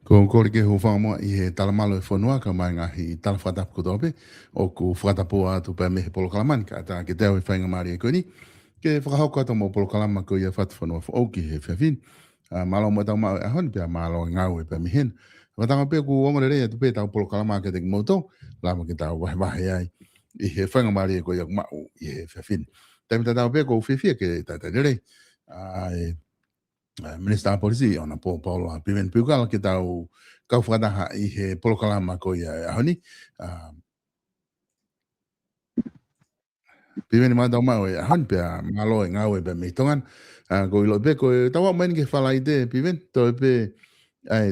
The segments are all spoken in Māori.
Ko kore ke ho whamoa I he talamalo e whanua ka mai ngahi tala whatapu kotope o ku whatapu atu pa mehe polokalamani ka ata ke teo e whainga maari e koni ke whakahauka ata mo polokalama ko ia whatu whanua whaoki he whiawhin malo mo tau ma ahon pe malo ngau pe mihin wa tanga pe ku ongo le tu pe tau polo kalama ke te moto la mo ke tau wa ai I he whanga mari ko yak mau I he whawhin. Taimi tau pe ko whiwhia ke tata rere. Minister Polisi ona po Paula Pimen Pukal ke tau kau whakataha I he polo kalama ko ia ahoni. Pimen ma tau mau e ahon pe malo e ngau e pe mitongan. Ko ilo pe ko tawa main ke whalai te Pimen. To pe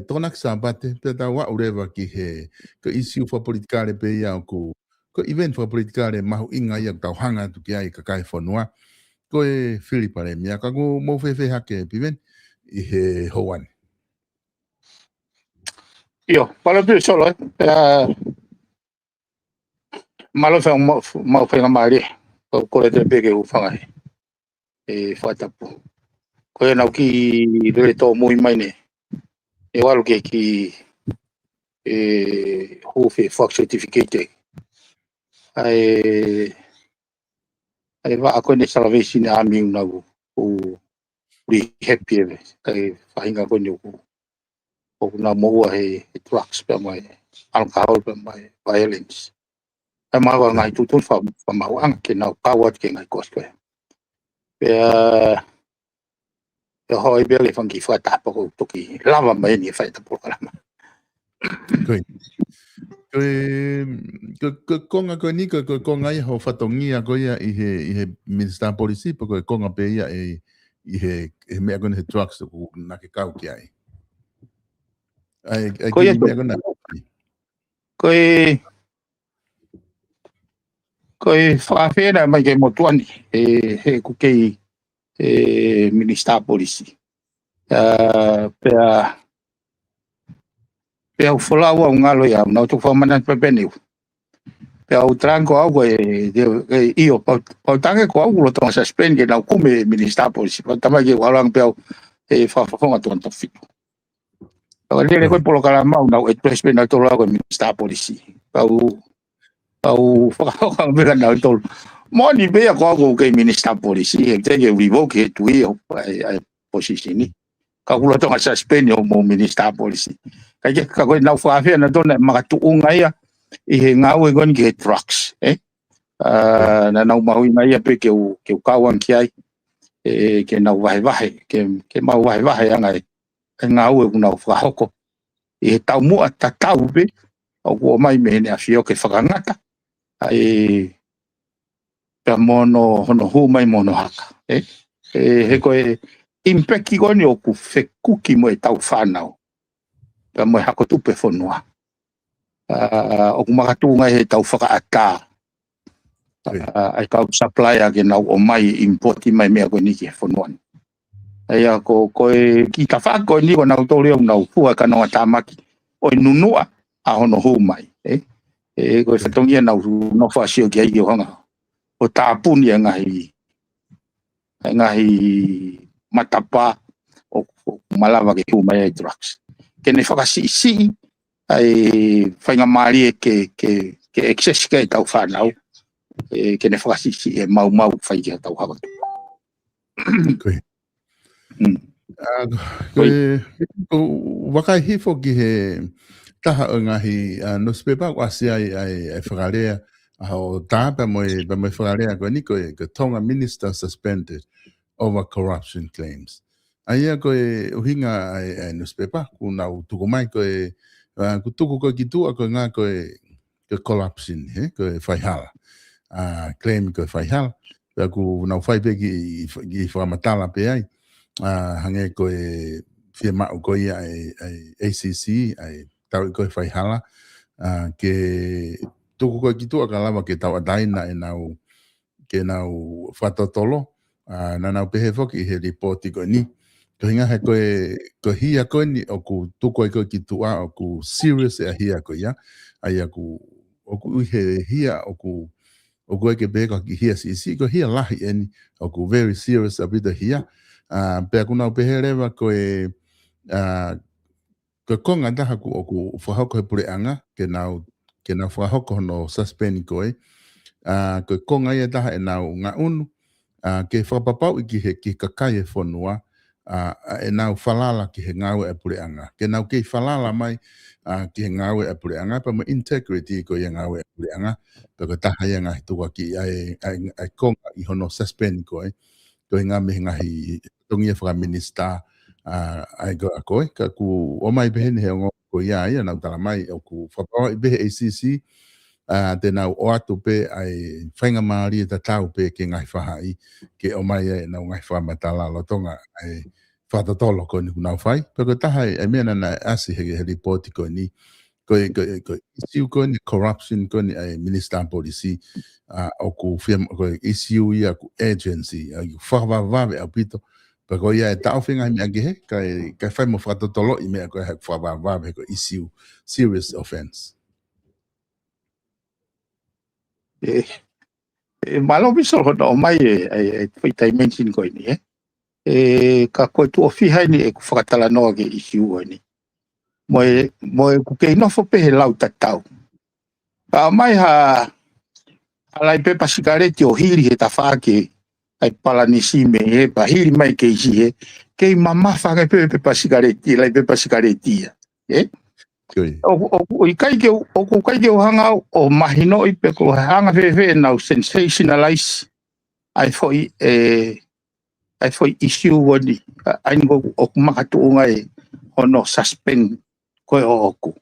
tonak sabate pe tawa urewa ki he ko issue for politikare pe ia ko event for politikare mahu inga ia tau hanga tu ki ai ka kai whanua. Ko e Filipa re mia ka ko mo fefe hake Pimen I he hoan. Io, parla più solo, malo fa mau fa ngamari, ko le te peke u fa e fa tapu. Ko e nau ki le to muy mai ne. E walu ke ki hu fe fox certificate. Ai va ko ne salvation army na u ri happy e ai fa inga ko ni o na mo he drugs pe mai alcohol pe mai violence. E mawa ngai tutun fa mawang ke na power ke ngai kos pe. Pe hoi be le fangi fa ta po toki lava mai ni fa ta po lama. Ko konga ko ni ko konga I ho fatongia ko ia I he Minister Polisi po ko konga pe ia I he mea kona he drugs ko na ke kau ki ai. Ai ki mea kona. Ko fa fera mai ke motuani he ku ke Minister Polisi. Pe au folawa ngalo ya na tu fa manan pe beniu. Pe au tranco au io pa tange ko au lo to suspend ke na kume Minister Polisi. Pa tama ke walang pe au fa nga to to fitu. Ka le ko polo kala mau na expressment na to la ko Minister Polisi. Au fa nga na to. Mo ni be ko ke Minister Polisi ke ke revoke tu io posisioni. Ka kulo to suspend mo Minister Polisi. Kaya ko na fa na to na makatuunga ia I he ngau e gon ke drugs na na mau mai pe ke kawan ki ai ke na vai ke mau vai anga ngau e na fa hoko I tau mo ta tau be o mai me ne afio ke whakangata pe mono hono hu mai mono haka he ko impeki goni o ku fekuki mo tau whanau pe mo hako tupe whanua o kumakatunga he tau whakaata ai kau supplier ke nau o mai importi mai mea ko ni ke whanuan ai ko ki ta whako ni ko nau tōreo nau pua ka noa tāmaki o nunua a hono hu mai ko whatongia nau no whasio ki ai o hanga o tāpuni ngahi matapa o malawa ke hu mai ai drugs ke ne whakasi ai whainga maari ke excess ke tau whanau ke ne whakasisi mau whai ke tau hawa. Wakai hifo ki he taha o ngahi newspaper wasi ai whakarea o tāpa mo whakarea ko ni ko Tonga minister suspended over corruption claims. Aia ko uhinga ai newspaper ku nau tuku mai ko ku tuku ko ki tua ko ngā ko corruption ko whaihala claim ko whaihala pe ku nau whai pe ki whamatala pe ai hange ko whia mau ko ia ai ACC ai tau ko whaihala ke tuku ko ki tua ka lava ke tau adaina ke nau whatotolo na nau pehe whoki he reporti ko ni ko hinga he ko hia ko ni o ku tuku ko ki tua o ku serious e hia ko ia ai aku o ku he hia o ku ke beka ki hia si ko hia lahi eni o ku very serious a bit hia pe ku nau pehe rewa ko ko konga taha ku o ku whahoko he pure anga ke nau whahoko no suspend ko ko konga ia taha e nau ngā unu ke whapapau i ki he ki kakai e whanua e nau falala ki he ngau e pureanga. Ke nau kei falala mai ki he ngau e pureanga, pa mo integrity ko i ngau e pureanga, pa ko taha ia ngahi tua ki ai konga i hono suspend ko ko i ngā me ngahi tongi e whaka minister ai ko a koe, ka ku o mai behe ni he ongo ko ia nau tala mai o ku whapawa i behe ACC, te nau o atu pe ai whainga maari e tatau pe ke ngai whahai ke o mai e nau ngai whamatala lotonga ai whatatolo ko ni kunau whai. Pero taha e mea na asi he report ko ni ko issue ko ni corruption ko ni ai minister policy o ku firm ko issue ia ku agency ai whawawave au pito. Pero ia e tau whinga mi agi he kai whai mo whatatolo i mea ko he whawawave ko issue serious offense. Malo biso hono o mai e whaitai mention ko ni ka koe tu ofiha ni e ku whakatala noa ke issue ni. Moe ku kei nofo pehe lau tatau. Ka mai halai pe pasikareti o hiri he tawhake ai pala ni sime he pa hiri mai ke isi he kei mamafa kai pe pasikareti lai pe pasikareti o kai ke o hanga o mahino i pe ko hanga fe now sensationalize ai foi issue woni ai ngo o makatu ngai ono suspend ko o ku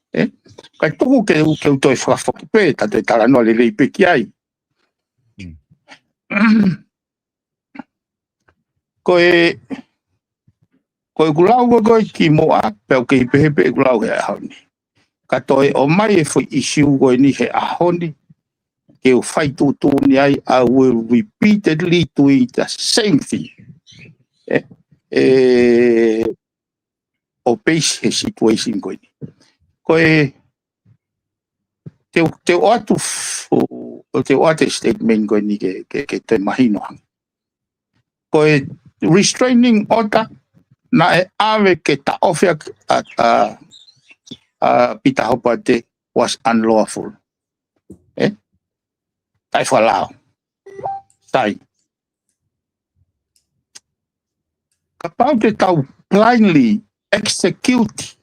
kai tuku ke to fa pe ta te tala no le pe ki ai ko gulau go ki mo a pe ke pe gulau he hauni ka toi o mai foi issue go ni he a honi ke o fai tu ni ai I will repeatedly do the same thing o pace he situation go ni te atu statement go ni ke te mahino ko restraining order na e ave ke ta ofia Peter Hopate was unlawful. Tai whalao. Tai. Kapau te tau blindly execute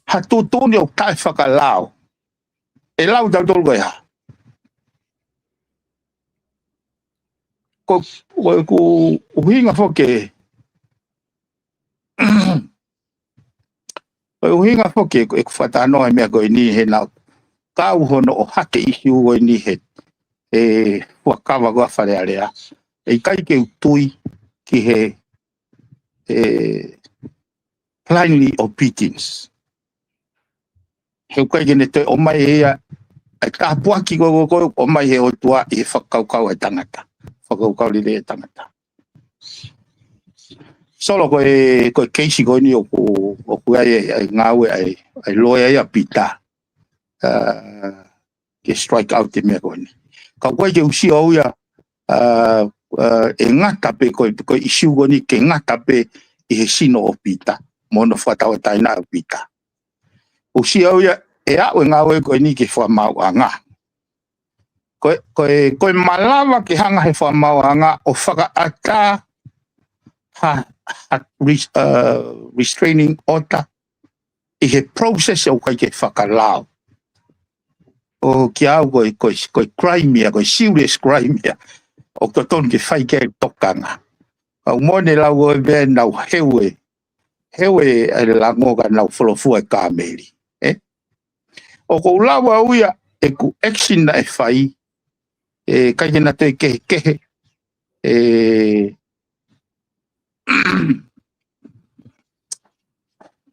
hatutuni o tai whakalao. E lau tau tolgo ia. Ko uhinga whoke uhinga whoke e kuwhatanoa mea koe ni he nau kau hono o hake issue koe ni he wakawa koa wharearea e kai ke utui ki he blindly obedience he ukai kene te o mai ea e kapuaki koe o mai he o tua i he whakaukau e tangata whakaukau lile e tangata solo koe keisi koe ni o ku ai ngawe ai loia ia pita ke strike out te mea koe ni ka koe ke usi au ia e ngata pe koe isiu koe ni ke ngata pe i he sino o pita mono whatau taina o pita usi au ia e au e ngawe koe ni ke whamau anga koe malawa ke hanga he whamau anga o whakaata restraining order i he process o kai ke whakalao o ki au koe crime ia, koe serious crime ia o ka ton ke whai ke tokanga au mone lau o e nau hewe e lango ka nau wholofua e kāmeri o kou lau au ia e ku action na e whai kai ke na te kehe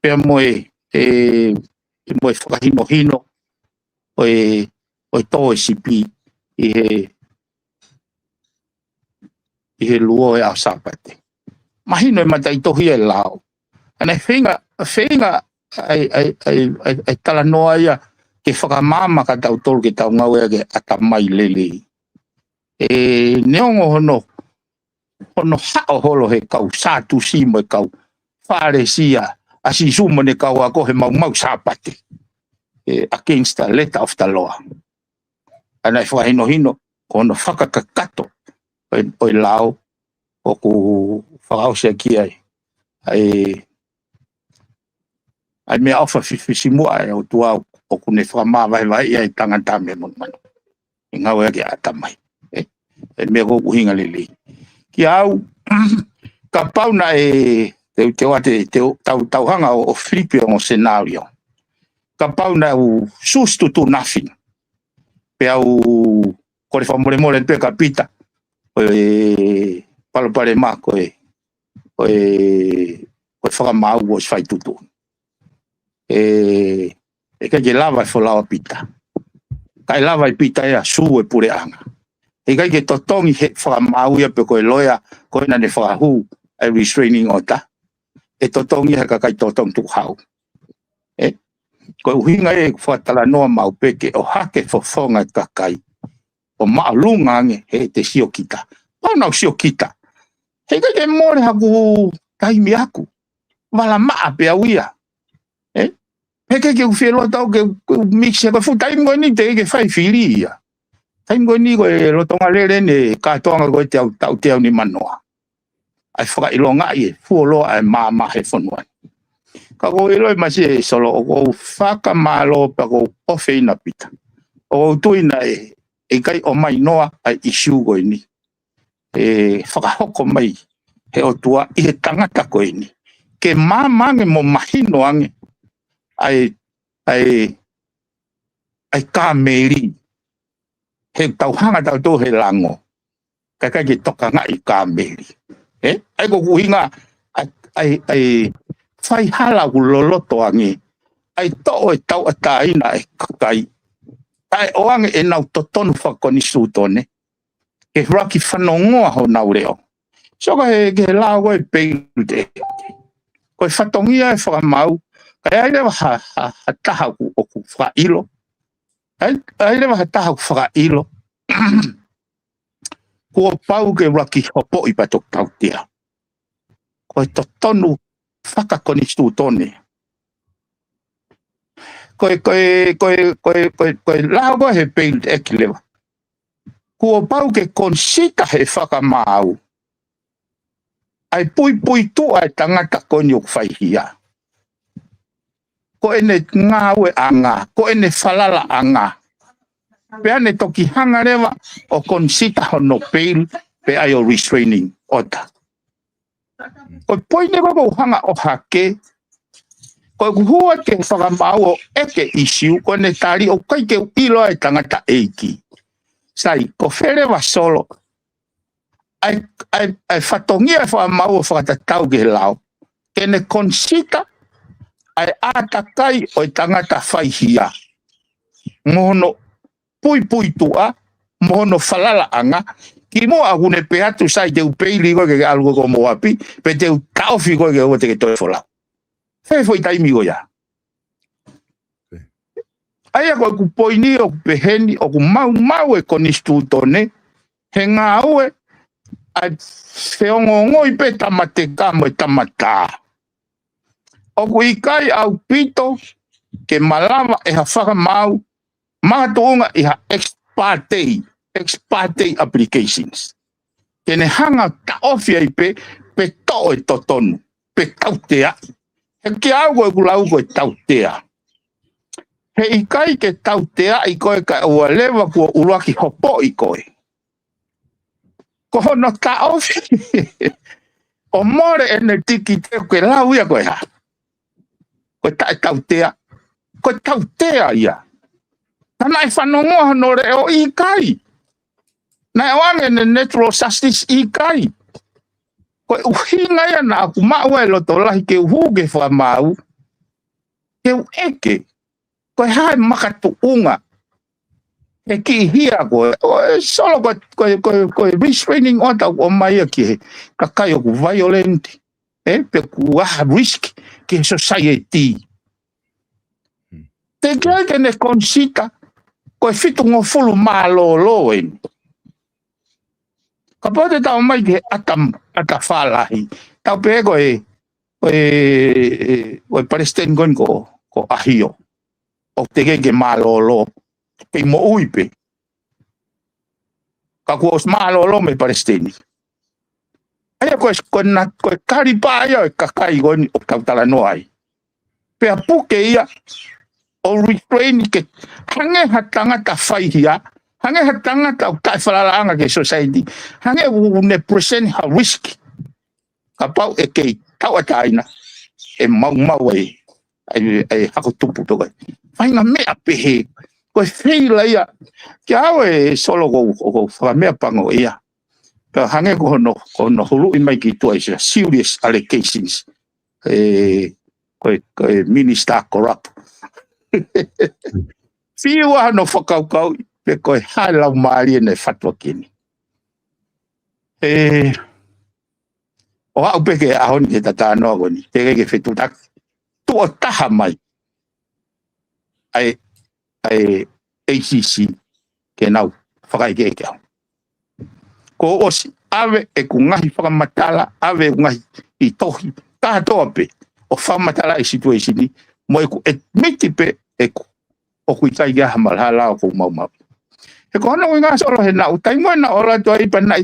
pea moe whakahino o tō e sipi i he luo e au sapate. Mahino e matai tohi e lao. Ana whenga ai tala noa ia ke whakamama ka tau tolu ke tau ngau ea ke atamai lele. Neongo hono hao holo he kau sātu simo e kau whare sia asi sumo ne kau ako he mau sapate against the letter of the law. Ana e whahino hono whakakakato o i lao o ku whakao sea ki ai. ai me ofa fisi mo ai o tua o kune whama vai ai tangata me mon manu. Inga wea ki ata mai. E me ko uhinga lele. Ki au, ka pau na te wate tau hanga o Filipe o scenario. Ka pau na u sustu tu nothing. Pe au kore whamore pe ka pita. Palo pare ma koe whakamau o swai tutu. Ka ke lava fo lawa pita. Kai lava I pita ea su pure anga. Kai ke totongi he whakamau ia pe koe loia koe na ne whakahu ai restraining order. Totongi haka kai totong tu hau. Koe uhinga whatala noa mau peke o hake fofonga kakai. O maalunga ange he te sio kita. Paunau sio kita. He kai ke more haku taimi aku. Wala maa pe awia. He kai ke uwhelo tau ke mixe koe fu taimi koe ni te ke whai whiri ia. Taimi koe ni koe lotonga lere ne kātoanga koe te au tau te au ni manoa. Ai whaka ilonga i fuoloa ai maa he whanuan. Ka ko eloi masi e solo o whaka malo pa ko ofeina pita. O tuina kai o mai noa ai isu koe ni. Whakahoko mai he o tua I he tangata koe ni. Ke mange mo mahino ange ai ka meri. He tauhanga tau tō he lango. Kai ke toka ngai ka meri. Ai ko kuhinga ai whai hala ku loloto ange. Ai tō tau ataina kakai. Ai o ange nau totonu whakoni sūtone. Ke raki whanongoa ho nau reo. So ke lao koe peiru te. Koe whatongia whakamau. Kai ai rewa ha taha ku o ku whailo. Ai rewa ha taha ku whailo. Kua pau ke raki hopo I patok tau tia. Koe totonu whakakoni sūtone. Koe lao koe he peiru te eki lewa. Kua pau ke konsita he whakamau. Ai pui tu ai tangata koni o whaihia. Ko ene ngawe anga, ko ene falala anga. Pe ane toki hanga rewa o konsita hono peil pe ai o restraining order. Ko poine ko hanga o hake. Ko hua ke whakamau o eke issue, ko ene tari o kai ke ilo ai tangata eiki. Sai, ko wherewa solo. Ai whatongia whakamau o whakatatau ke lao. Kene konsita ai atakai o tangata whaihia. Mohono pui tua, mohono falala anga, ki mo agune pe atu sai te upeili koe ke algo ko moapi, pe te utaufi koe ke o te ke toe folau. Whai foi taimi ko ya. Ai koe ku poini o ku peheni o ku mau e konistu tone, he ngā ue, ai whiongo I pe tamate ka mo tamata. O ku ikai au pito ke malama e ha whakamau mātuunga I ha ex parte applications. Kene hanga ta ofi ai pe tau e totonu, pe tautea. He ke au koe ku lau koe tautea. He ikai ke tautea I koe ka ua lewa kua uruaki hopo I koe. Ko hono ta ofi. O more ene tiki te ke lau ia koe ha. Koe ta tautea. Koe tautea ia. Tanai whanongoa no reo ikai. Nai wange ne natural justice ikai. Koe uhinga ia na aku maua loto lahi ke uhuge whamau. Ke eke. Koe hae makatu unga. E ki hia koe. Solo koe restraining order o mai ki he. Kakai o ku violent. Pe ku risk ki society. Te kia ne konsita. Koe fitu ngō fulu mālo en. Ka pote tau mai ke ata whalahi. Tau pe koe Palestine koe ko ahio. O te ke mālo. Pe mo uipe. Ka kua os mālo me Palestine. Ai ko na ko karipa ai ka kai go o ka tala no ai. Pe puke ia o restrain ke hange hatanga ta fai hia. Hange hatanga ta ka falanga ke society. Hange ne present ha risk. Ka pau e ke tawataina e mau ai hako tupu to kai. Fai na me apehe. Ko feila ia. Ke awe solo go fa me pango ia. Ka hange ko no hulu i mai ki tua is serious allegations. Ko minister corrupt. Fiwa no whakaukau pe koe halau maari nei whatua kini. O hau peke ahoni he tata anoa goni, te keke whetu tak. Tua taha mai. Ai ACC ke nau whakai keke au. Ko osi ave e ku ngahi whakamatala, ave e ngahi i tohi. Taha toa pe, o whamatala i situation ni, mo e ku admiti pe e ku o kui kai ga malhala ko mau. He ko no nga solo he na utai mo na ola to i pa nai.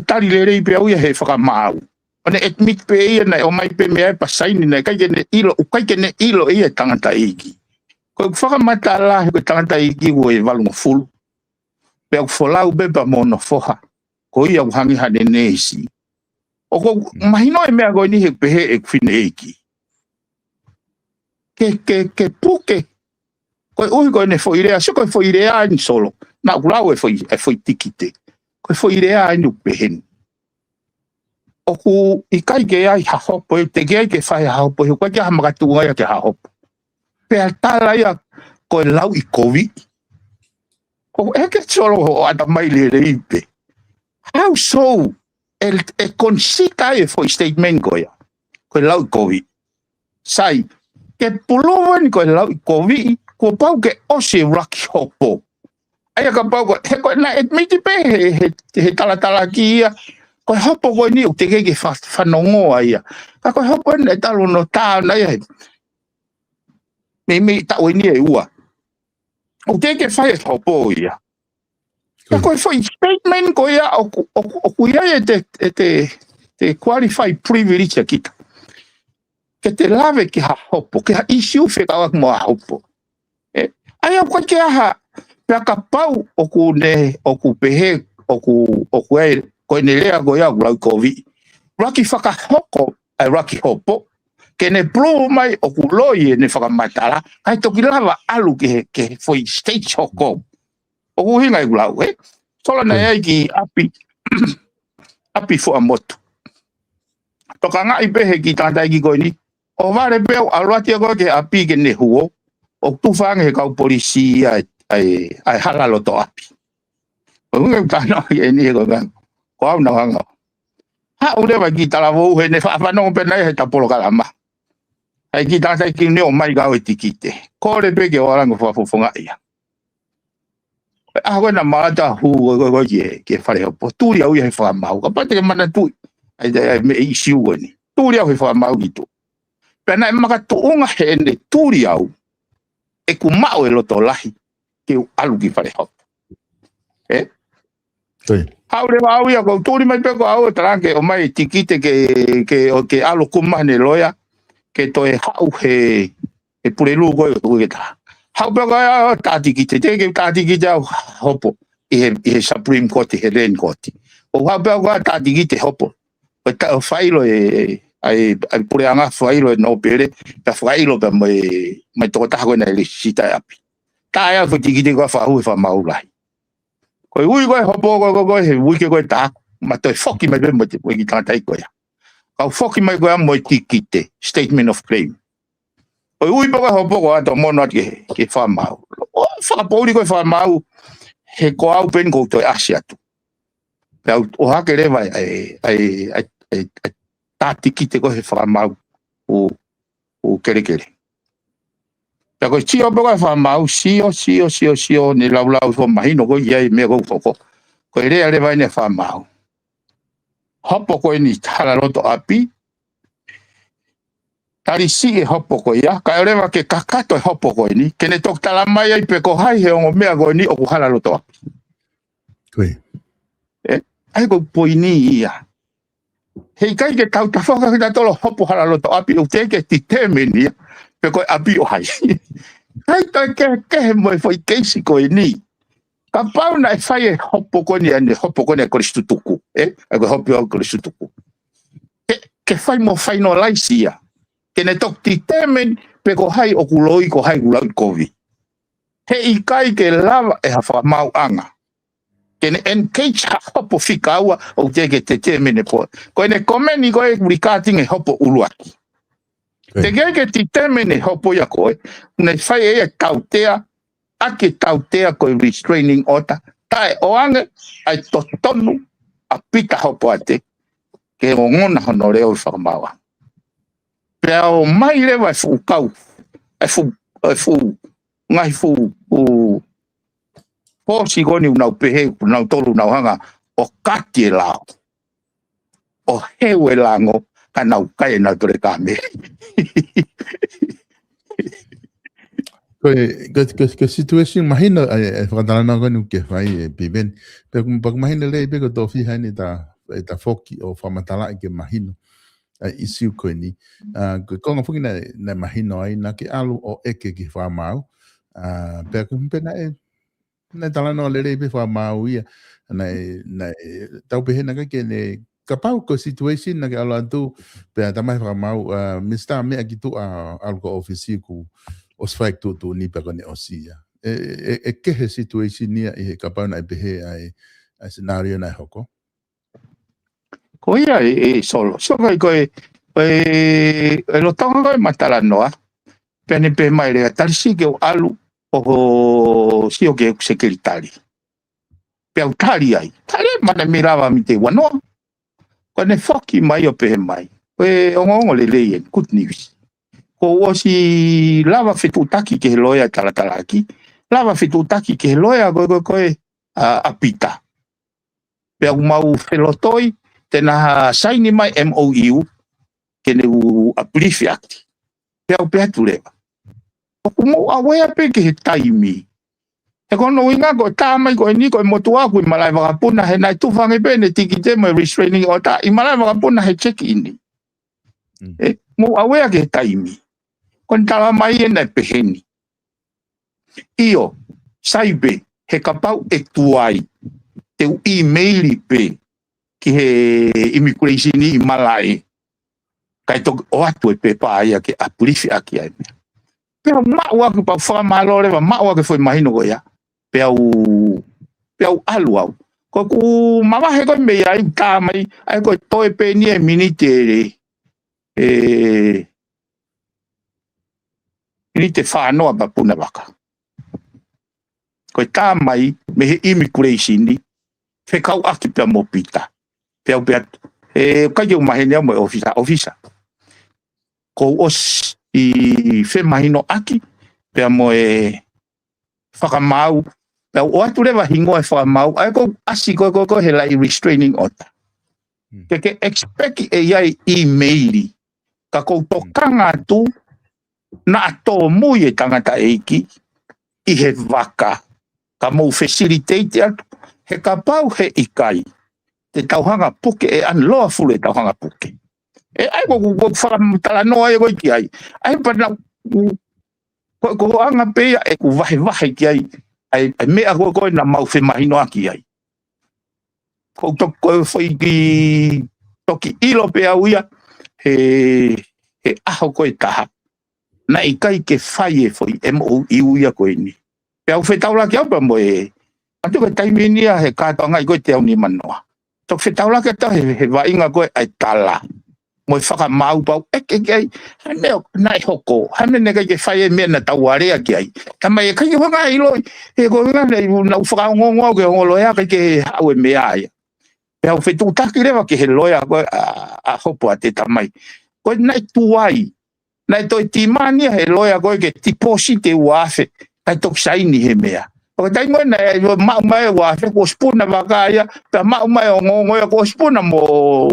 Tari le rei pe au he whaka mau. Ona admit pe ia na o mai pe mea pa saini na kai ne ilo, kai ne ilo ia tangata iki. Ko whaka matala he ko tangata iki wo e valunga fulu. Pe au folau beba mono foha. Ko ia uhangi hane neisi. O ko mahino e mea goi ni he pehe e kwhine eiki. Ke puke. Koe ui koe ne whoirea, so koe whoirea ni solo. Nā kurau e whoi tikite. Koe whoirea ni upehen. O ku i kai ke ai hahopo, te ke ai ke whai hahopo, he koe ke hamakatu ngai ke hahopo. Pea tala ia koe lau i kovi. Ko eke solo o ata mai le reipe. How so? E consita e foi statement koia. Koe lau kovi. Sai, ke pulowan koe lau kovi, ko pau ke ose raki hopo. Aia ka pau koe, he koe na admiti pe he talatala ki ia, koe hopo koe ni u te keke whanongoa ia. Ka koe hopo ene talo no tā na ia he. Me tau e ni e ua. U te keke whai hopo ia. Ka koe foi statement koe ia o kuia e te qualified privilege a kita. Ke te lave ki ha hopo, ke ha issue whekawak mo ha hopo. Ai au koe ke aha, pia ka pau o ku pehe, o ku e, koe ne lea koe au lau kovi. Raki whakahoko ai raki hopo, ke ne plu mai o ku loi e ne whakamatara, ai toki lava alu ke foi state hoko. O ku hinga i lau, Sola na ai ki api fo amotu. Toka nga i pehe ki tātai ki koe ni. O vare peo aluatia koe ke api ke ne huo. O tuwhange he kau polisi ai halalo to api. O hunga tāna i e ni he koe kango. Ko au na hanga. Ha urewa ki talavou he ne whapanong penai he tapolo kalama. Hai ki tātai ki ne o mai gau e tikite. Kore pe ke orango whafufunga ia. Koe na marata hu koe ke whare hopo. Tūri au i he whamau. Ka pate ke mana tui. Ai me i siu ni. Tūri au he whamau ki tū. Pena e maka tuunga he ne tūri au. E ku mao e loto lahi. Ke alu ki whare hopo. Haure wa au ia kou tūri mai peko au e tarange o mai tikite ke alu kumane loia. Ke to e hau he purelu koe o ke taha. Hau peko ia tātikite, te tātikite au hopo i he Supreme Court, i he Land Court. O hau peko ia tātikite hopo. O whailo ai pure anga whailo e no pere, pa whailo pa mai toko taha koe na ele sita e api. Tā ea ko tikite koe whahu e whamaulahi. Koe ui koe hopo koe he uike koe tāku, ma toi whoki mai pe mo te koe ki tātai koe. Kau whoki mai koe mo tikite, Statement of Claim. Oi ui paka hopo ko ato mono ke whamau. Whakapouri koe whamau he ko au pen ko toi asi atu. Pea o hake rewa ai tātikite ko he whamau o kere. Pea koe sio paka whamau, sio, ni lau fo mahino ko iai mea ko whoko. Koe rea rewa ine whamau. Hopo koe ni tala roto api, tarisi e hopo ko ia, ka rewa ke kakato e hopo ko ni, kene tok tala mai ai pe ko hai he ongo mea ko ni o ku hala loto. Koe. Ai ko poini ia. Hei kai ke tau tawhaka ki tolo hopo hala loto api o te ke ti temeni ia, pe ko api o hai. Kai toi ke he moi foi keisi ko ni. Ka pau na e whai e hopo ko ni ane, hopo ko ni a koristutuku. Ai ko hopi o koristutuku. Ke whai mo whai no laisi ia. Kene tok ti temen pe ko hai o kuloi ko hai kuloi kovi. He i kai ke lava e hawha mau anga. Kene engage ha hopo fika aua o te temen e po. Ko ene komeni ko e rikating e hopo uluaki. Te ke ti temen e hopo ia koe. Une whai e tautea, ake tautea ko restraining order. Tae o ange ai totonu a pita hopo ate. Ke o ngona honoreo i whakamaua. Pea o mai lewa e fu kau, ngai fu pōsi goni unau pehe, unau tolu unau hanga, o kaki e lao. O heu e lango, ka nau kai e nau tore kāme. Ke situation mahina e whakatalana gani ke whai e piben. Pek mahina lei peko tō whiha ni ta whoki o whamatala i ke mahino. Isiu koe ni. Konga whuki na mahino ai, na ke alu o eke ki whamau. Pea kumpena na talana o lere pe whamau ia. Na tau pehena ka ke ne ka pau ko situation na ke alu atu. Pea tamai whamau, mista mea ki tu alu ko ofisi ku o swaik tu ni peka ne o sia. Ke he situation nia i he ka pau na pehe ai scenario na hoko. Ko ia solo. So kai koe lo tonga koe matala noa. Pene pe mai rea tarisi ke o alu o sio ke sekretari. Pe au tari ai. Tari mana mirawa mi te wanoa. Ko ne whoki mai o pehe mai. Koe ongo le leien. Good news. Ko o si lava whetutaki ke he loia talatalaki. Lava whetutaki ke he loia koe apita. Pe au mau whelotoi. Tena saini mai MOU kene u aplifi akti. Pea u pea tulewa. Oku mo awea pe ke he taimi. E kono inga ko tamai ko ni ko motu aku i malai wakapuna he nai tufange pene tiki te mo restraining order. I malai wakapuna he check in. Mo awea ke he taimi. Kon tala mai e nai peheni. Iyo, saibe, he kapau e tuai. Te u emaili pe. Ki he immigration i malai. Kai tok o atu e pepa aia ke apulifi aki ai mea. Pea mao aku pa whamalo lewa, mao aku foi mahino ko ia. Pea u alu au. Ko ku mamahe koe mei ai tāmai, ai koe toe pe ni e minite minite whanoa pa puna waka. Koe tāmai me he immigration ni, whekau aki pea mopita. Pea kai eu mahine mo ofisa. Ko os i fe mahino aki pea mo whakamau. Pea o atu rewa hingo e whakamau. Ai ko asi ko he lai restraining order. Ke expect e iai emaili. Ka kou tokanga tu na ato mui e tangata eiki i he waka. Ka mou facilitate atu. He ka pau he ikai. Te tauhanga puke e anloa fule tauhanga puke. Ai ko whakamutala noa e koi ki ai. Ai pana ko anga pea e ku vahe ki ai. Ai mea koe na mau whi mahino aki ai. Ko toko foi ki toki ilo pea uia he aho koe taha. Na ikai ke whai e foi MOU uia koe ni. Pea u whetaula ki au pa mo Antu ke taiminia he kātonga i koe te au ni manoa. Tok whetaula ke tau he wainga koe ai tala. Moi whakamau pau eke ai. Haneo nai hoko. Hane neka ke whai e mea na tau area ki ai. Tamai e kai ke wanga i loi. He koe ngā nei nau whakaongongo ke ongo loia kai ke hau e mea aia. Pea u whetutaki rewa ke he loia koe a hopo a te tamai. Koe nai tuai. Nai toi timania he loia koe ke tiposi te uafe. Kai tok saini he mea. O tai mo na ma mai wa fe ko spuna vakaya pe ma mai o ngo ko spuna mo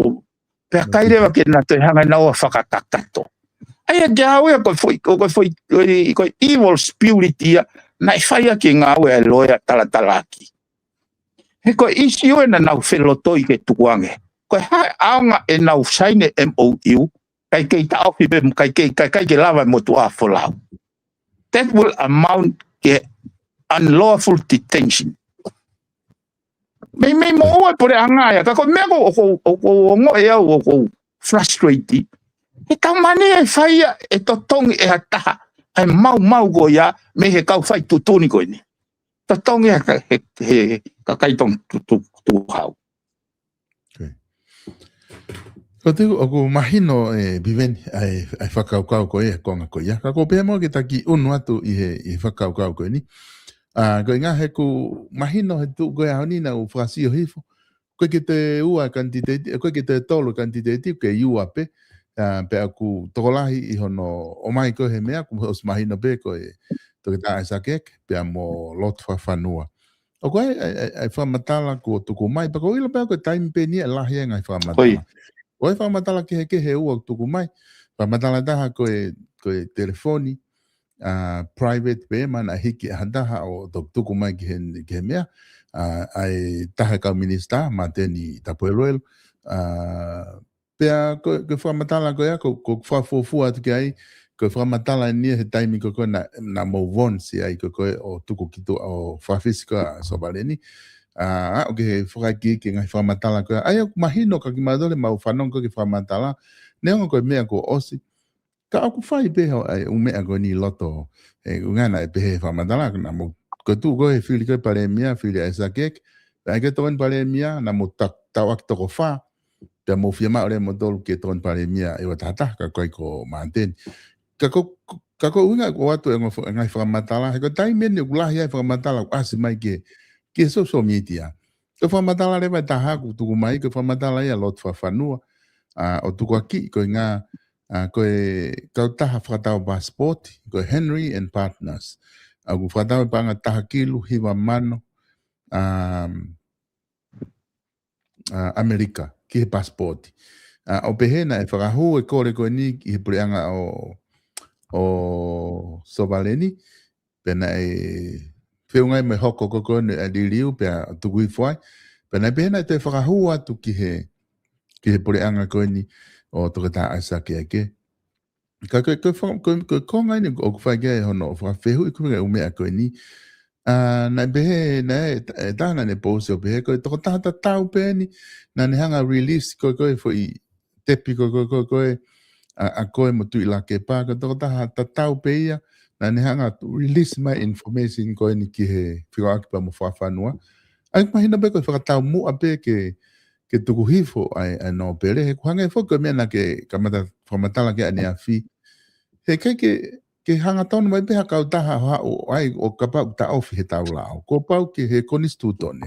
pe kai le ke na te hanga na o fakatakato Ai ke awe ko foi ko evil spirit ia na fai ke ngawe loya talatalaki. He ko isi o na nau felotoi ke tuange. Ko ha anga e nau saine MOU kai ke ta ofi be kai ke lava mo tu afolau. That will amount to unlawful detention. May mo o por anga ya ka ko me ko ngo e o frustrated. E ka mane e fai e totong e hata ai mau go ya me he kau fai tutuni ko ni. Totong e ka kai tong tu hau. Ko te o mahino biven ai whakaukau ko e konga ko ia. Ka ko pēr mo ki taki unu atu i whakaukau ko ni. Ko inga he ku mahino he tu koe hao ni na u whakasio hifo. Koe ki te ua kantiteti, koe ki te tolu kantiteti ke iua pe. Pe aku tokolahi i hono o mai ko he mea ku os mahino pe ko e toke ta e sakek pe mo lot whanua. O koe ai whamatala ko tuku mai. Pako ila pe ko taimi pe ni e lahi e ngai whamatala. Oi whamatala ke he ua tuku mai. Whamatala taha koe telefoni, private pe mana hiki handaha o tuku mai ki he mea. Ai taha kau minista, mateni tapueloelo. Pea koe whamatala koe ko whafofua atu ki ai, koe whamatala ni he taimi ko koe na movon si ai koe o tuku kitu o whafisiko a sobaleni. O ke he whakaki ki ngai whamatala koe. Ai aku mahino ka ki madole mau whanongo ki whamatala. Neonga koe mea ko osi. Ka aku whai peho ai umea koe ni loto. Ungana e pehe whamatala. Ko tu koe whili koe pare mea, whili a sakek. Ai ke toan pare mea, na mo tawak toko wha. Pea mo whiama ore mo tolu ke toan pare mea e watata ka koe ko maanteni. Kako unga ko watu e ngai whamatala. He ko taimeni ukulahi ai whamatala asi mai ke social media. Ko whamatala rewa taha ku tuku mai, ko whamatala ia lot whanua. O tuku aki, ko ngā, kau taha whakatau passport, ko Henry and Partners. Ku whakatau panga taha kilu, hiwa mano, Amerika, ki he passport. O pehena e whakahu e kore koe ni, i he pureanga o Sovaleni, pena e whiungai me hoko koko ne a diriu pea tuku i whai. Pena pena te whakahua tu ki he pureanga koe ni o tukata aisa ke ake. Ka koe kongai ni o kuwhai kia e hono o whakawhehu i kuwhai umea koe ni. Na behe na e tāna ne pose o behe koe toko tahata tau pe ni. Na ne hanga release koe fo i tepi koe a koe mo tu i la ke pā. Koe toko tahata tau pe ia. Na ne hanga release my information koe ni ki he whiwaki pa mo whawhanua. Ai mahina pe koe whakatau mua pe ke tuku hifo ai no pere. He kuhanga e whoko mea na ke kamata whamatala ke ane a whi. He kai ke hanga taunu mai pe hakau taha hao ai o kapau ta ofi he tau lao. Ko pau ke he konistu tone.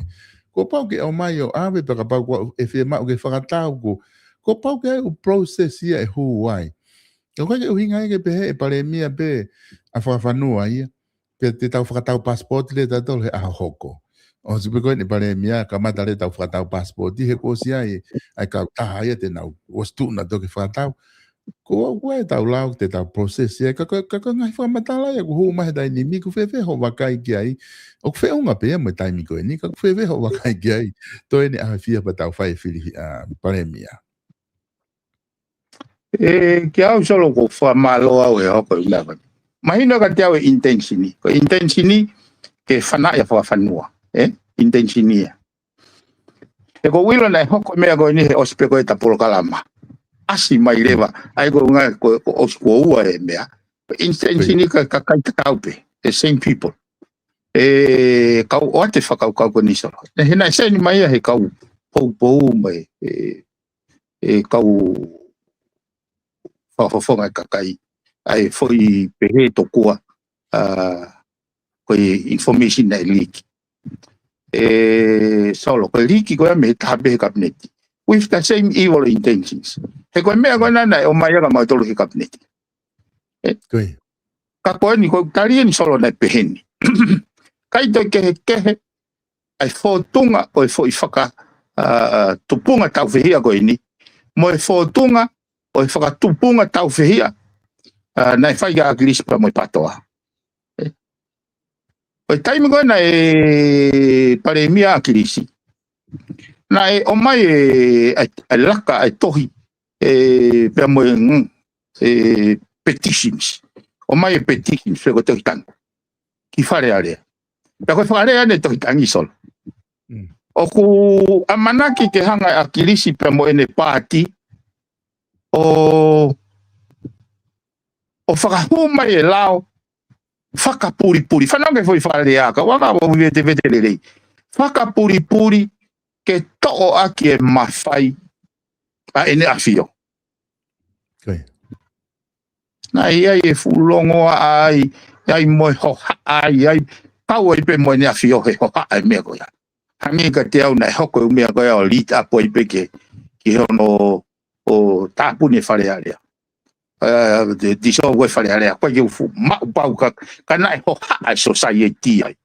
Ko pau ke o mai o awe pe kapau ko e whia mau ke whakatau ko. Ko pau ke ai o process ia e huu ai. Ko kai ke uhinga ke pehe e pare mia pe a whawhanua ia. Pe te tau whakatau passport le tato he aha hoko. O sipe koe ni pare mia ka mata le tau whakatau passport he ko si ai kau taha ia te nau. O stu na toke whakatau. Ko e tau lau te tau process ia. Ka ngai whamatala ia ko huu mahe dai ni mi ku whewhe ho wakai ki ai. O ku wheunga pe ia mo taimi koe ni. Ka ku whewhe ho wakai ki ai. Toi ni aha whia pa tau whai whiri pare mia. Ki au solo ko whamalo au e hoko i lawa. Mahino ka te au e intensini. Ko intensini ke whana ia whanua. Intensini ia. E ko wilo na e hoko mea koe ni he ospe koe tapolo kalama. Asi mai lewa. Ai ko ngai ko osko ua e mea. Intensini ka kai te kaupe. The same people. Kau o ate whakau ko ni solo. Hena e seni mai he kau pou mai. Kau whawhawhonga kakai ai foi pehe tokua koe information na leak. Solo, koe leaki koe me tabe he kabineti. With the same evil intentions. He koe mea koe nana e o mai aga mai tolu he kabineti. Ka koe ni koe taria ni solo na peheni. Kai toi kehe ai whotunga o e foi whaka tupunga tau whehia koe ni. Mo e whotunga o e whakatupunga tau whihia. Nai whai a kilisi pa mo patoa. O taimi koe na pare mia a kilisi. Na o mai laka tohi pe mo petitions. O mai petitions pe ko tohi tango. Ki whare area. Pe koe whare ane tohi tangi solo. O ku amanaki ke hanga a kilisi pe mo ene pāti o whakahuma lao whakapuripuri. Whanau ke foi whare aka. Waka o vete rei. Whakapuripuri ke to'o aki e mawhai a ene awhio. Na ia e fulongo ai moi hoha ai pau e pe mo ene awhio he hoha ai mea koia. Hangi ka te au nei hoko e mea koia o lita po i peke ki hono o tāpune whare area. Diso ue whare area. Koe eu fu mau pau ka nai hoha ai society ai.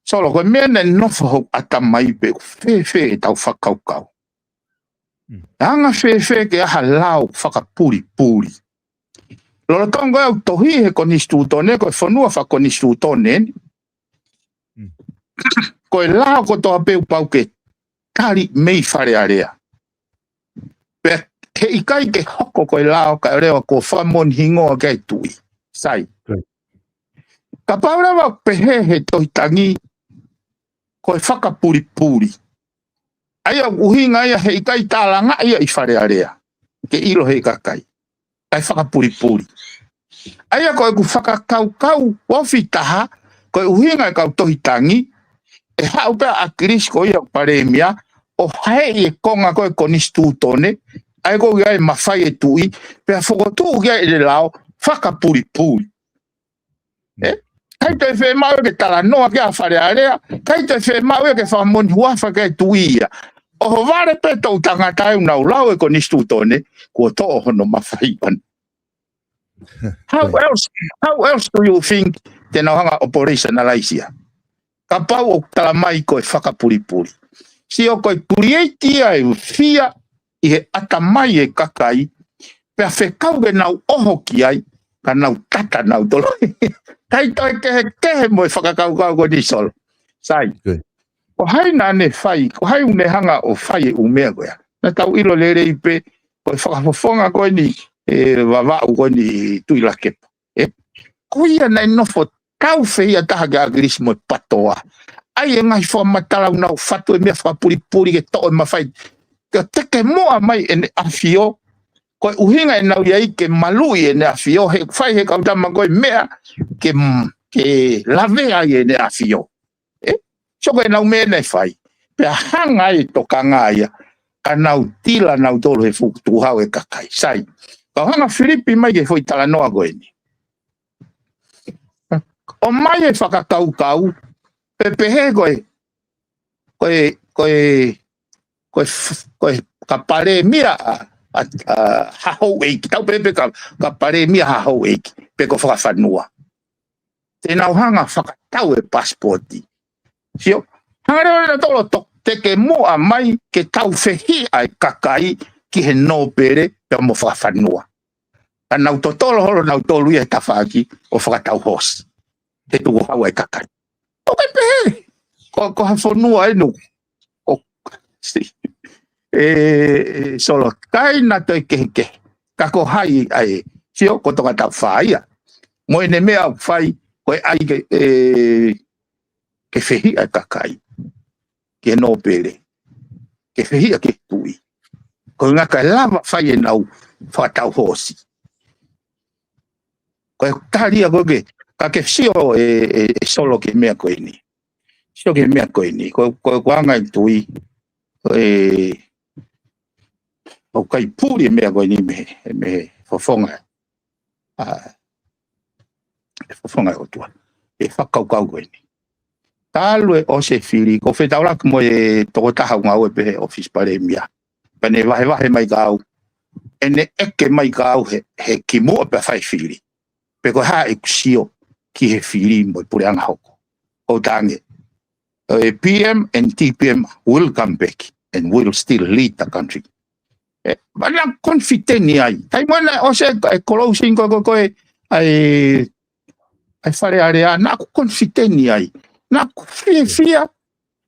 Solo koe mea ne nofo hau atamai pe whewhe tau whakaukau. Anga whewhe ke aha lau whakapuri. Lora tonga au tohi he konistu tone, koe whanua whakonistu tone. Koe lao ko toa peu pau ke kari mei whare area. Pe he ikai ke hoko koe lao ka rewa ko whamon hingoa kei tui. Sai. Ka paurawa pehe he tohi tangi koe whakapuri. Aia uhinga ia he ikai tālanga ia i whare area. Ke ilo he kakai. Kai whakapuri. Aia koe ku whakakau wofi taha, koe uhinga kau tohi tangi, e hau pia a kiris ko ia paremia, o hae e konga koe konistu tone, ai ko ia e mawhai e tui, pia whakotu ia e le lao, whakapuri. Kai te whe mau ke tala noa ke a whare area, kai te whe mau ke whamoni huafa ke tui ia. O ho vare pe tau tangata e unau lau e konistu tone, kua to'o hono mawhai anu. How else do you think te nauhanga operationalize? Ka pau o tala mai koe whakapuri. Si o koe create ai fia i he atamai e kakai, pea whekau ke nau oho ki ai, ka nau tata nau tolo. Kai toi kehe mo e whakakau ko ni solo. Sai. O hai nane whai, o hai une hanga o whai e umea koea. Na tau ilo lere i pe, koe whakafofonga koe ni, wawau koe ni tuila kepa. Kuia nei nofo tau whehia taha ke agris mo e patoa. Ai e ngai whamatalau nau whatu e mea whakapuri ke to'o e mawhai. Ka teke moa mai e ne awhio, koe uhinga e nau iai ke malui e ne awhio, he whai he kautama koe mea ke lavea e ne awhio. So koe nau mea nei whai. Pea hanga e tokanga ia, ka nau tila nau tolo he fukutuhau e kakai. Sai. Ka hanga Filipi mai ke foi tala noa koe ni. O mai e whakakau, pepehe koe ka pare mia hahou eiki, tau pepe ka pare mia hahou eiki, pe ko whakawhanua. Te nau hanga whakatau e pasporti. Sio, hanga reo na tolo teke moa mai ke tau whehi ai kakai ki he nōpere pe mo whakawhanua. Ka nau totolo holo nau tolu ia tawhaki o whakatau hosi. Te tuku hau ai kakai. Toke pehe. Ko hawhanua e nu. Solo kai na toi kehe. Kako hai ai. Sio, ko toka tau whaia. Mo ene mea whai koe ai ke whehi ai kakai. Ke nōpere. Ke whehi ai ke tui. Ko ngaka lava whai e nau whakatau hosi. Koe taria koe ka ke sio solo ke mea koe ni. Sio ke mea koe ni. Koe kuanga i tui. O kai puri mea koe ni me fofonga. Fofonga o tua. E whakaukau koe ni. Tālue o se whiri. Ko whetaurak mo e toko taha ngau e pehe office pare mea. Pane wahe mai kau. Ene eke mai kau he ki mua pe whai whiri. Peko ha e kusio ki he whiri mo i pure anga hoko. O tange. PM and TPM will come back and will still lead the country. Mana confiteni ai. Tai mana o se closing ko ai fare area na confiteni ai. Na fia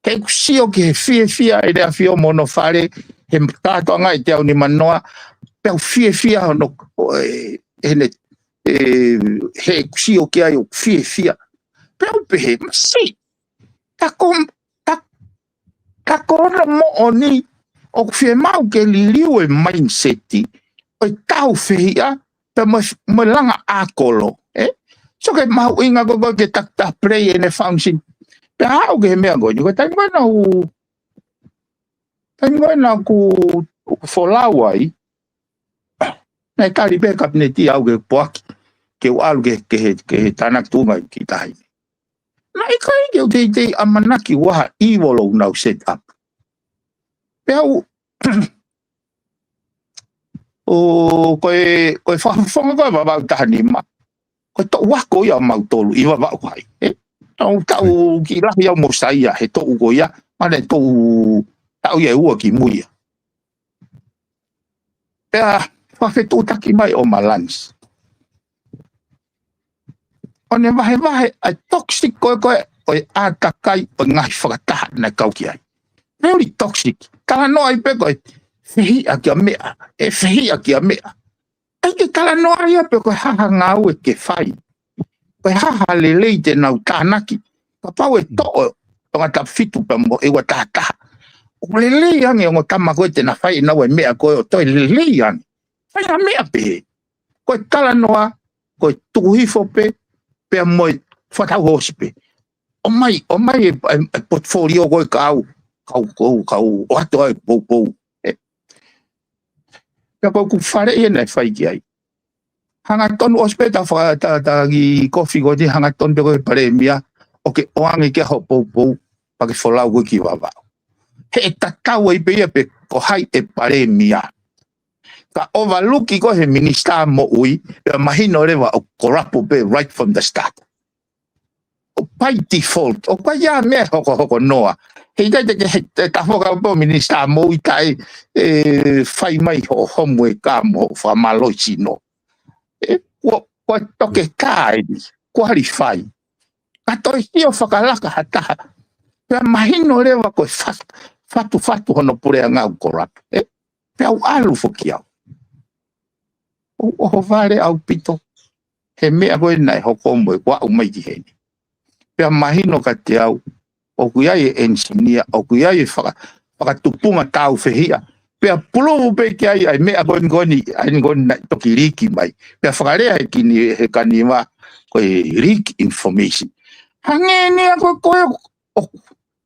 ke sio ke fia e da fio mono fare he tato ngai te ni manoa pe fia no ene he sio ke ai fia pe si ta mo oni o fie mau ke liu e mindset o tau fia pe mo langa akolo so ke mau inga go ke ta play in a function pe au ke me go ko tai na ku folawai na kali pe kapneti au ke poaki ke au ke tanak tu mai ki tai na ikai ke te amanaki wa evil now set up pe au o ko fa ko ba ta ni ma ko to wa ko ya mau tolu i ba kwai tau ki la ya mo sai ya he to go ya ma le to tau ye u ki mu ya fa fe to ta ki mai o malans on e vai a toxic ko a ta kai o ngai fa ta na kau ki ai very toxic kala no ai pe ko fehi a ki me fehi a ki me ai ke kala no ai pe ko ha ngau ke fai pe ha le te na tanaki papa we to ta fitu pa mo e wa ta o le yang e ngo tama ko te na fai na we me ko to le yang fai na me pe ko kala no ko tu hi fo pe mo fa ta hospe o mai portfolio ko kau o ato ai po ya ko ku fare e na fai ki ai hanga ton ospeta fa ta gi coffee go di hanga ton ko premia o ke o ange ke ho po pa ke fola go ki baba he ta we pe ko hai e premia ka overlook ko he minister mo ui mahino le wa corrupt be right from the start o by default o pa ya me ho noa he ta foka po minister mo i tai fai mai ho homework ka mo fa malo chino ko toke kai qualify ka to io fakalaka hata pe mahino le wa ko fatu hono pure nga corrupt pe au alu fokia o vale au pito he me ago nai ho kombo kwa o mai ki pe mahino ka te au o kuia e engineer o kuia e faka tupunga tau fehia pe pulo pe ki ai me ago ngoni ai ngoni to kiriki mai pe fakare ai kini he kanima ko rik information hange ni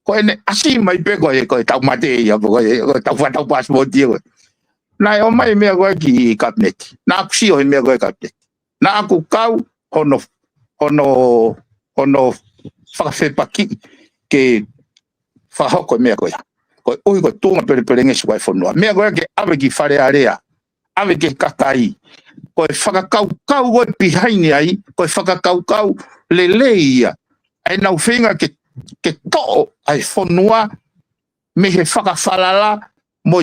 ko ene asi mai pe ko tau mate ya ko tau passport dia na o mai me ago ki cabinet na ku si o me ago cabinet na ku kau ono fa paki ke fa hoko me ago ya ko ui ko tunga pere nge swai fo no me ago ke ave ki fare area ave ke kakai ko fa kau go behind ai ko fa kau le ia ai na finga ke to ai fo noa me he fa falala mo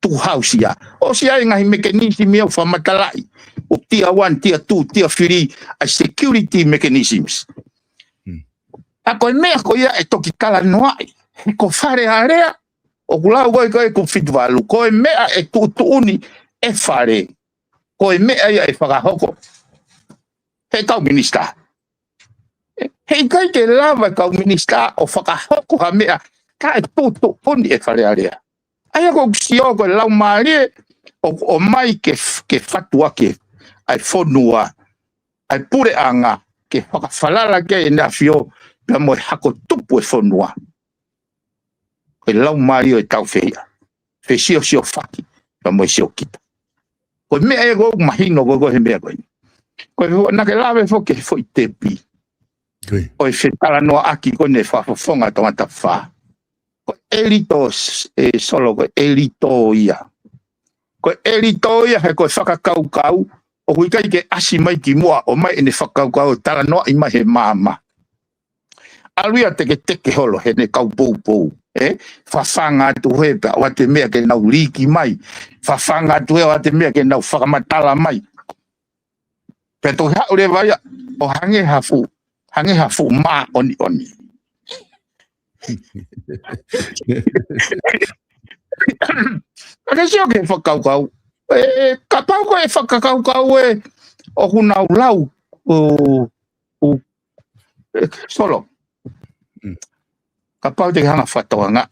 tu house ya o si ai ngai mechanism me fa matalai o tier 1 tier 2 tier 3 a security mechanisms a ko me ko ya e to ki kala no ai ko fare area o kula go ko fit valu ko me e tu uni e fare ko me ai e fa hoko he ka minister he kai ke lava ka minister o fa hoko ha me ka tu uni e fare area ai ko sio ko lau mari o mai ke fatua ke ai fonua ai pure anga ke falala ke na fio pe mo hako tupu e fonua ko lau mari o tau feia fe sio faki pe mo sio kita ko me ai go mahino go he me ko na ke lave fo ke foi tepi o fe tala no aki ko ne fa fonga tomata fa ko elitos solo ko elitoia he ko faka kau o hui kai ke asi mai ki mua o mai ene whakau tala noa i mai he mama Aluia teke holo he ne kau pou. Whawhanga atu he pe o te mea ke nau riki mai. Whawhanga atu he o te mea ke nau whakamatala mai. Pe to haure vai o hange hafu ma oni. Ake sio ke whakaukau. Ka pau ko e whakakaukau o hunau lau o solo. Ka pau te hanga whatoanga.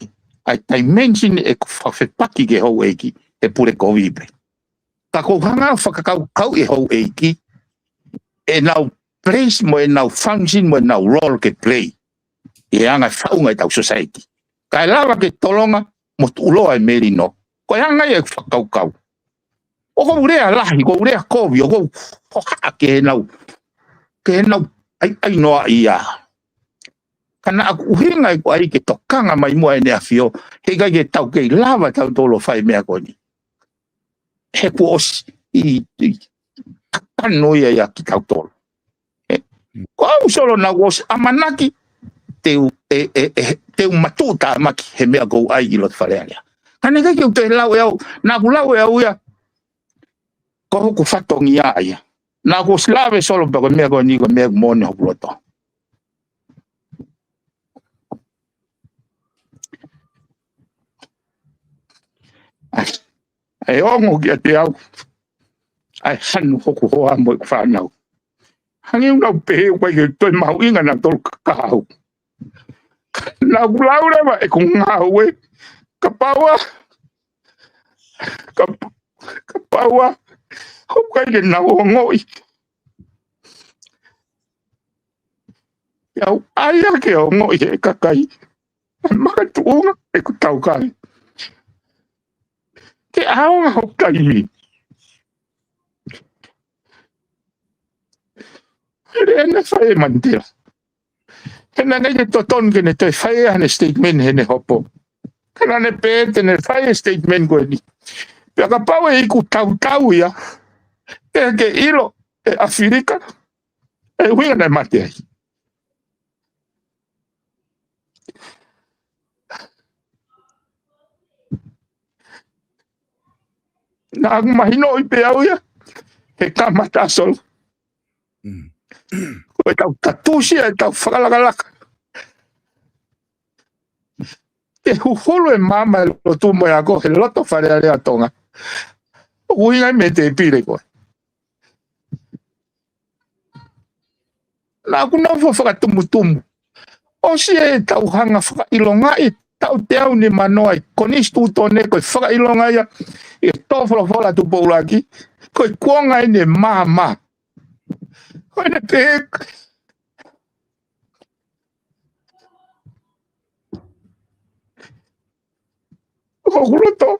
Ai dimension e whawhepaki ke hou eiki e pure kovibre. Ka ko hanga whakakaukau e hou eiki e nau place mo e nau function mo e nau role ke play. E anga whaunga e tau society. Ka e lawa ke tolonga mo tuloa e merino. Ko hanga e whakaukau. O ko urea lahi, ko urea kovi, o ko hoha ke nau ai noa ia. Kana aku uhinga i ko ai ke tokanga mai mua e nea fio, he kai ke tau kei lava tau tolo whai mea koni. He ku os i kakano ia ki tau tolo. Ko au solo na was amanaki teu matuta maki he mea kou ai i lot wharearea. Kana kai ke te lau e au, na ku lau e au ia, ko hoku whatongi ia. Na ko slave solo pa ko mea koni ko mea mone hoku roto. Ai ongo ki a te au. Ai hanu hoku hoa mo i whanau. Hangi unau pehe kwai ke toi mau inga na tolu kakahau. Na kulau rewa e kong ngau e. Kapaua. Kapaua. Hokai ke na ngoi. Iau aia ke o ngoi e kakai. Makatuunga e kutau kai. Ke aonga hokai mi. Rena whae mandira. Kena nei te toton ke ne te whae ane statement he ne hopo. Kena ne pēte ne whae statement koe ni. Pea ka pau e iku tau ia. Te ke ilo e Afrika. E huinga nei mate ai. Nā mahino i pe au ia. He kamata solo. Koe tau tatusi e tau whakalakalaka. E huholo e mama e lotu mo e ako he loto wharearea tonga. Uinga me te pire koe. Nā kuna whakatumutumu. O si e tau hanga whakailonga e tau te au ni manoa e konistu tone koe whakailonga ia. E tōwholofola tu poulaki. Koe kuonga e ne mama. Koe ne pēk. Hokuroto.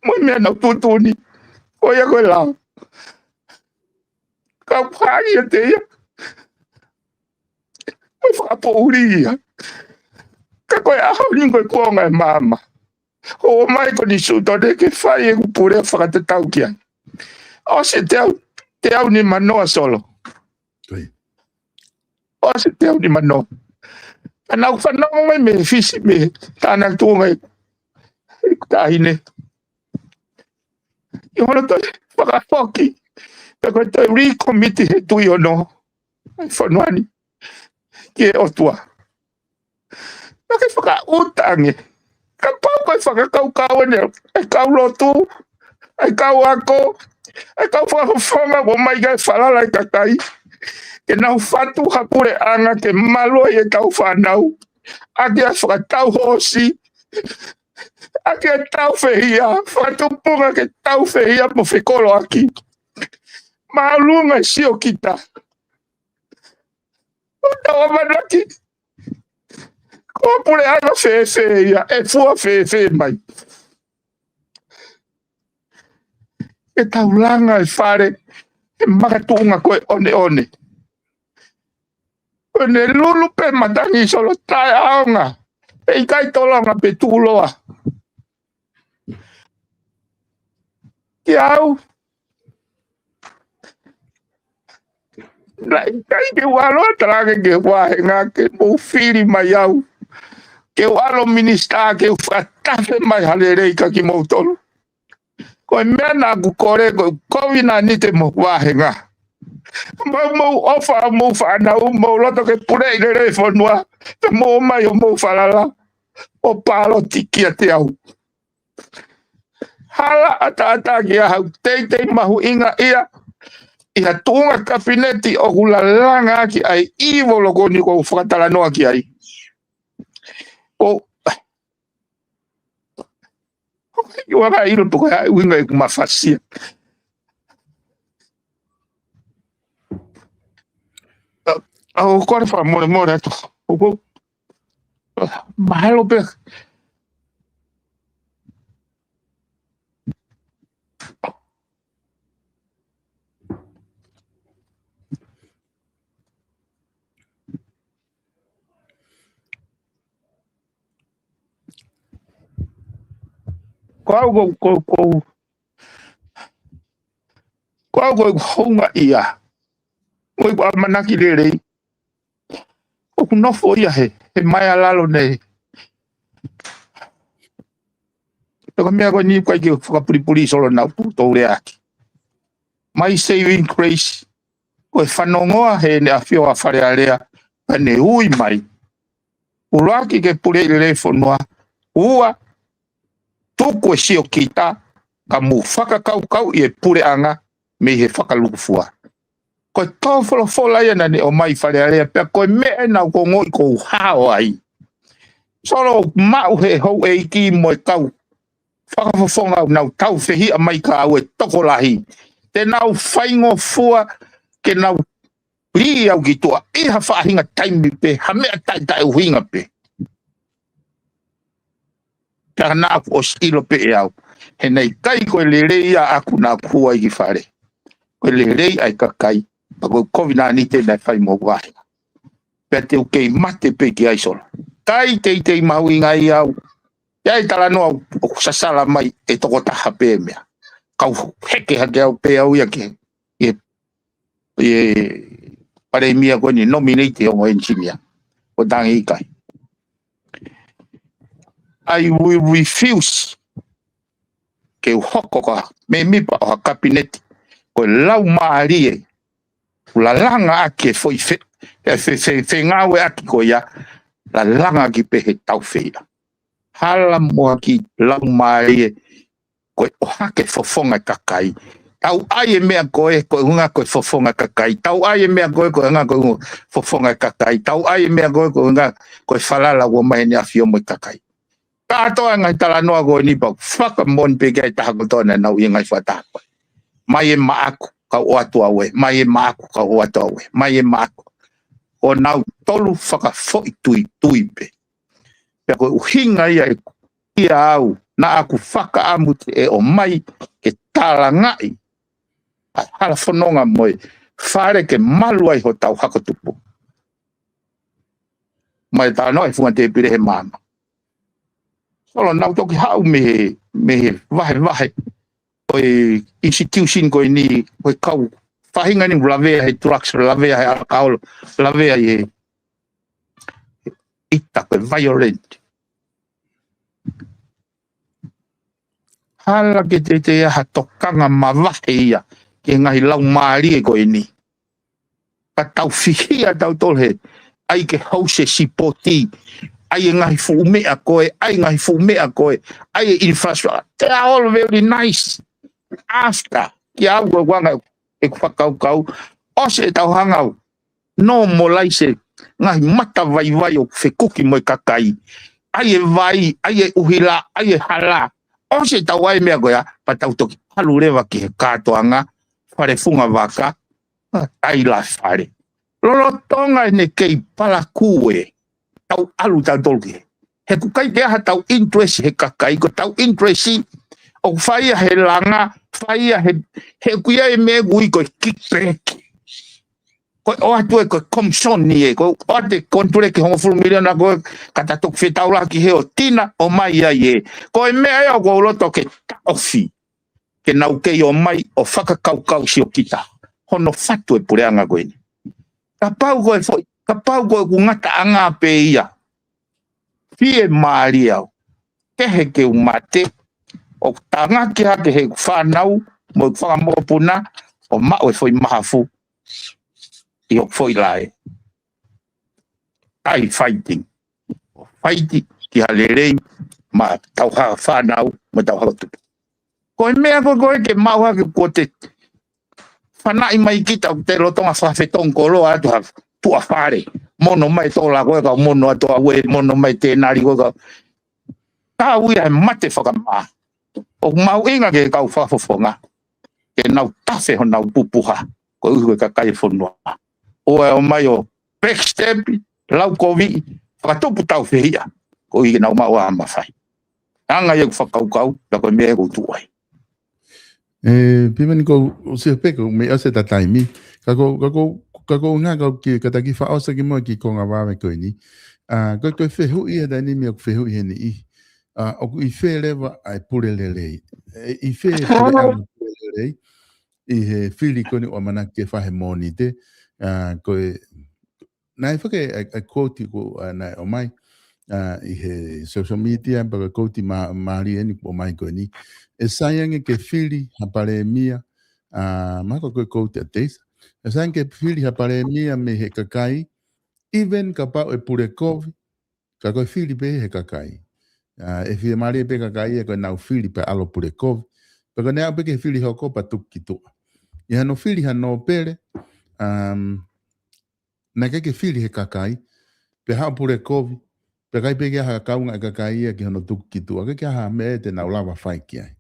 Moi mea nau tutuni. Koe ia koe lao. Kau pāgi e te ia. Koe whakapouri ia. Ka koe ahau ni koe kuonga e mama. O mai ko ni sutone ke whai e kupure whakatatau kia. O se te au ni manoa solo. O se te au ni manoa. Anau whanau mai me fisi me tāna tūnga e tāhine. I hono toi whakafoki. Pe koe toi recommittee he tui ono. Ai whanuani. Ki e otua. Nake whakautange. Ka pau koe whakakaukau ane. Ai kau lotu. Ai kau ako. Ai kau whakawhanga o mai kai whalala i kakai. Ke nau whatu hapure anga ke malo e tau whanau. Ake a whakatau hosi. Ake a tau whehia. Whatu punga ke tau whehia mo whekolo aki. Maalunga sio kita. O tau amanaki. Ko pure anga whewhehia. E fua whewhe mai. E tau langa e whare. E makatunga koe one. Ne lulu pe matangi solo tae aonga. E kai tolonga pe tūloa. Ki au. Lai kai ke walo traga ke wahenga ke mo fili mai au. Ke walo minista ke fatafe mai halere ka ki mo tolu. Ko mena ku kore ko kovina ni te mo wahenga. Mo ofa mo fa na mo loto ke pure ile fonwa. Mo mai mo falala. O palo tikia te au. Hala ata ki au te mahu inga ia. Ia tunga kabineti o hulalanga ki ai iwo logo ni ko whakatala noa ki ai. O waka ilo tuko ai winga i kumafasia. O kore wha more ato. O mahalo pe. Ko honga ia. Oi wa manaki lere. O no fo ia he mai alalo nei. Ko mea ko ni ko ki whakapuripuri solo na puto reaki. Mai saving grace. Ko whanongoa he ne awhio a whare area. Pane ui mai. Uraki ke pure ile fonua. Ua. Tuko e sio kita. Ka mu whakakau i e pure anga. Me he whakalukufua. Ko tau wholofola ia nani o mai whare area. Pea koe mea na ko ngoi ko hao ai. Solo mau he hou e iki mo e kau. Whakafofonga nau tau whehia mai ka au e tokolahi. Te nau whaingo fua ke nau ri au ki tua. Iha whahinga taimi pe. Hamea tai uhinga pe. Ka na aku o stilo pe e au. He nei kai koe le rei a aku na kua i ki whare. Koe le rei ai ka kai. Pa koe kovina ni te nei whai mo wahi. Pea te ukei mate pe ki aisolo. Kai te mahu inga i au. Ia tala noa o sasala mai e toko taha pe mea. Kau heke hake au pe au ia ke. Pare mia koe ni nominate o engineer. O tangi i kai. I will refuse ke hoko ka me mipa o kabineti. Koe lau maari e. La langa ake foi fe ngawe aki ko ia. La langa ki pe he tau feia. Hala moa ki lau mai e koe o hake fofonga kakai. Tau ai mea koe unga koe fofonga kakai. Tau ai mea koe unga koe fofonga kakai. Tau ai mea koe unga koe falala ua mai ni awhio mo kakai. Katoa ngai tala noa koe ni pau. Whaka mon peke ai taha kotona nau i ngai whatako. Mai e maaku ka o atu awe. Mai e maaku ka o atu awe. Mai e maaku. O nau tolu whaka foi tui pe. Pea koe uhinga ia au na aku whaka amute e o mai ke tala ngai. A hala whanonga moe whare ke malu ai ho tau hakatupu. Mai tā noe whunga te pire he mama. Solo nau toki hau me vahe. Koe institution koe ni koe kau whahinga ni lavea he drugs, lavea he alcohol, lavea he ita koe violent. Hala ke te aha tokanga mawahe ia ke ngahi lau maari e koe ni. Ka tau whihia tau tolhe ai ke hause sipoti ai e ngahi fuumea koe, ai ngahi fuumea koe, ai e infrastructure. They are all very nice. After ki au koe wanga e whakau o se tau hangau no mo lai se ngahi mata vai o whekuki mo i kakai. Ai e vai, ai e uhila, ai e hala. O se tau ai mea koea, pa tau toki halu rewa ki he kātoanga, whare funga waka, ai la whare. Lolo tonga ne kei pala kue, tau alu tau tolki. He kukai te aha tau interest he kakai, ko tau interest o whaia he langa, whaia he kuia e mea gui ko kickback. Ko o atu e ko komson ni e, ko o ate konture ki hongo fulu miliona ko kata tuk whetau ki he o tina o mai ai e. Ko e mea eo ko uloto ke taofi, ke nau kei o mai o whakakaukau si o kita. Hono whatu e pureanga koe ni. ka pau koe kungata anga pe ia. Fie maari au. Kehe ke umate. O tanga ki hake he whanau. Mo whakamopuna. O mao e foi mahafu. I o foi lae. Ai fighting. Fighting ki halerei. Ma tauha whanau. Ma tauha tupu. Koe mea koe ke mau hake ko te whanai mai kita te rotonga whawhetong koro atu ha tua whare. Mono mai tōla koe ka mono atu awe, mono mai tēnari koe ka. Tā ui hai mate whakamaa. O mau inga ke kau whafofonga. Ke nau tawhe ho nau pupuha. Ko uhu ka kai whanua. O e o mai o backstep, lau kovi, whakatopu tau whihia. Ko i ke nau mau a mawhai. Anga iau whakaukau, la koe mea koutuai. Pimani ko se peko me ase ta taimi kako nga ko ki kata ki fa osa ki mo ki ko nga wa me ko ni ko fe hu ia da ni me ko fe hu ia ni o ku I fe le va ai pure le le I fe le I he fili ko ni o mana ke fa he moni te ko na fa ke a quote ko na o mai I he social media ba ko ti mari ni o mai ko ni e sayange ke fili hapare mia mako ko te tesa e sayange ke fili hapare mia me he kakai even kapa e pure kovi ka ko fili be he kakai e fi mari be kakai e ko na fili pe alo pure kovi pe ko na be ke fili hoko pa tukito e no fili no pere na ke fili he kakai pe ha pure kovi pe kai pe ke ha kaunga kakai e ke no tukito ke ha me te na lava fai ki ai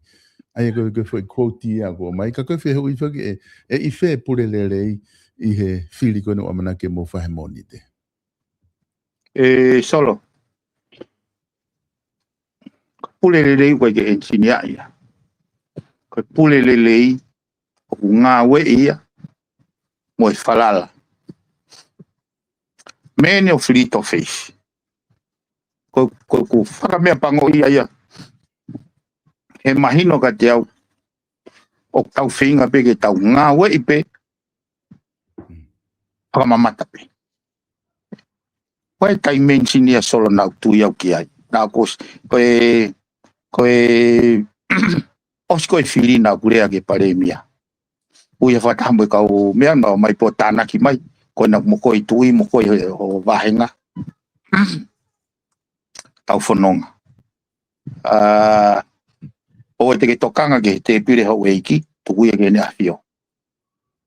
ai ko foi quote ko mai ka ko fe hui fa ke I fe pure le rei I he fili ko no amana ke mo fa monite solo pure le rei ko ke ensinia ia ko pure le rei o nga we ia mo falala mene o frito fish ko fa me pango ia he mahino ka te au o tau whinga pe ke tau ngā wei pe whakamamata pe. Koe tai mention ia solo nau tui au ki ai. Nā koe os koe whiri nā kurea ke pare mia. Ui e whatamu e kau mea nā mai po tānaki mai. Koe nā mo koe tui, mo koe o wahenga. Tau whanonga. O te ke tokanga ke te pire hau eiki, tukuia ke ne awhio.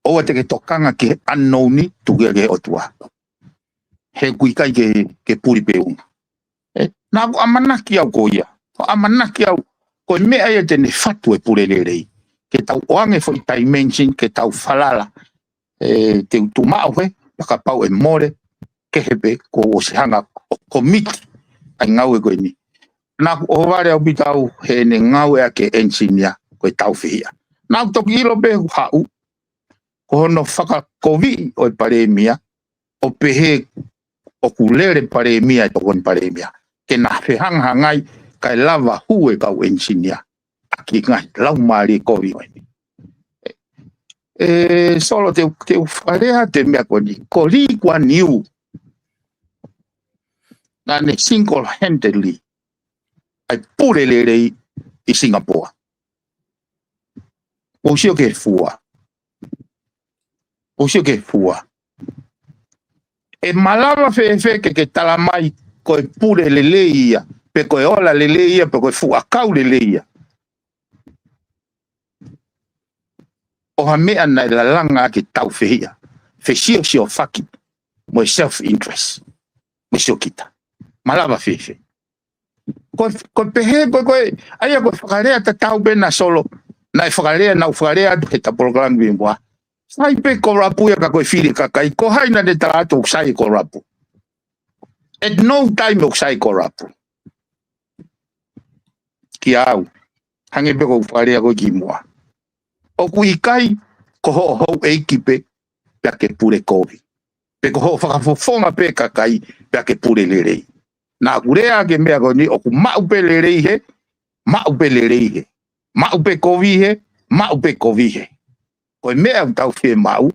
O te ke tokanga ke unknowni, tukuia ke otua. He kuikai ke puri pe unga. Nā ko amanaki au ko ia. Ko amanaki au, ko mea ia te ne whatu e pure le rei. Ke tau oange fo I dimension, ke tau whalala. Te utumau he, paka pau e more, ke hepe, ko o se hanga, ko miti, ai ngau e koe ni. Nā o ware au bitau he ne ngau ea ke engineer koe tau whihia. Nā toki ilo pe hau, ko hono whakakovi o pare mia, o pehe o kulere pare mia e tokon pare mia. Ke nā whehanga ngai kai lava hu e kau engineer. Aki ngai, lau maari kovi oi. Solo te wharea te mea koni, ko li kwa niu. Nā ne single-handedly. Ai pure le rei I Singapore. O sio ke fua. O sio ke fua. E malava fe ke tala mai ko pure le leia, pe ko ola le leia, pe ko fua kau le leia. O ha mea na la langa ke tau fehia. Fe sio faki. Mo self-interest. Mo sio kita. Malava fe. Ko pehe ko ai ko whakarea ta tau bena solo na whakarea na whakarea he ta program bimboa sai pe ko rapu ya ka ko fili ka kai ko haina de trato sai ko rapu at no time sai ko rapu ki au hange pe ko whakarea ko gimoa o kui kai ko ho ekipe pe ke pure kovi pe ko ho whakafofonga pe ka kai pe ke pure le rei. Nā kurea ke mea koni o ku maupe le rei he, maupe le rei he. Maupe kovi he, maupe kovi he. Koe mea tau whi mau,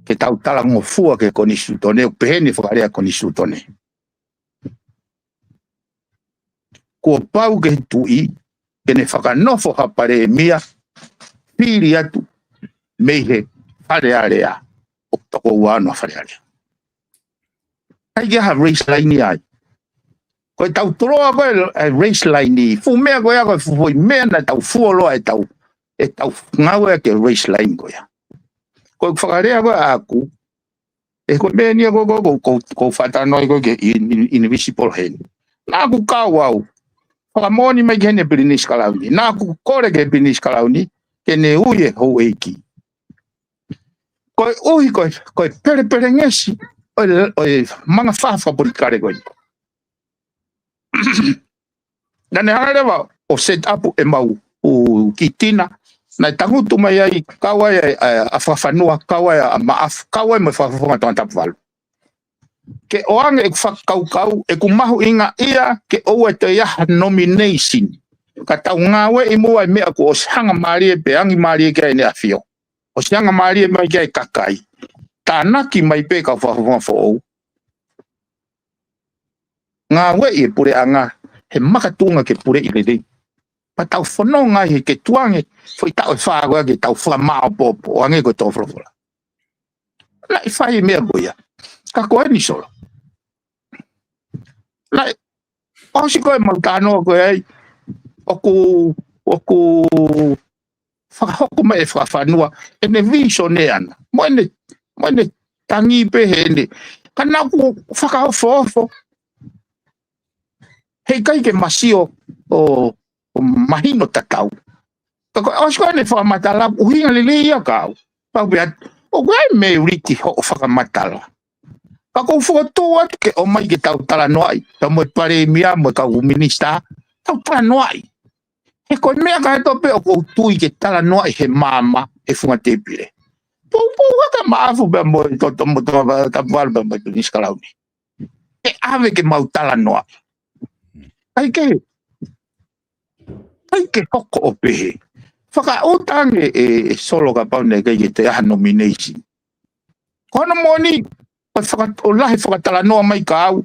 ke tau tala ngofua ke koni sutone, o pehene whakarea koni sutone. Kua pau ke tui, ke ne whakanofo hapare mia, piri atu, meihe, wharearea, o toko uano wharearea. Kai ke ha race line ai. Koe tau toroa koe race line ni, fu mea koe a koe fufoi mea na tau fuoloa e tau ngau e ke race line koe. Koe whakarea koe aku, e koe mea nia koe whatanoi koe ke invisible hand. Nā ku kau au, whakamoni mai ke hene Birinis Kalauni. Nā ku kore ke Birinis Kalauni, ke ne uie hou eiki. Koe uhi koe pere ngesi, oe manga whawha porikare koe. Nane harewa o set up e mau ki tina, nai tangutu mai ai kawai a whawhanua, kawai a maaf, kawai mai whawhawhonga tōna tapu walu. Ke oange e whakau, e kumahu inga ia ke oue te iaha nomination. Ka tau ngawe i mua i mea ko o sihanga maari e peangi maari e kia ne a whio. O sihanga maari e mai kia e kakai. Tā naki mai pe ka whawhawhonga who'ou. Ngā wei e pure anga, he makatunga ke pure i rei. Pa tau whanonga he ke tuange, foi tau e whāgoa ke tau whamao popo, o ange ko tō whawhawhara. Lai whai e mea goia. Ka koe ni solo. Lai, osi koe mautanoa koe ai, oku whakahoko mai e whawhanua, e ne vision e ana. Moene tangi pe hene. Ka naku whakahofo. Hei kai ke masio o mahino tatau. Ka koe osi koe ne whakamatala, uhinga lele ia kau. Pau bea, o koe me uriti ho whakamatala. Ka kou whakatua ke o mai ke tau tala noai. Ta moe pare mia, moe kau minista. Tau tala noai. He koe mea ka he tope o kou tui ke tala noai he mama e whunga tepire. Pau waka maafu bea moe toto mo tapualu bea moe Birinis Kalauni. E ave ke mau tala noai. Kai ke hoko o pehe. Whaka utange e solo ka paune kai ke te aha nomination. Kono moni, o lahi whakatala noa mai ka au.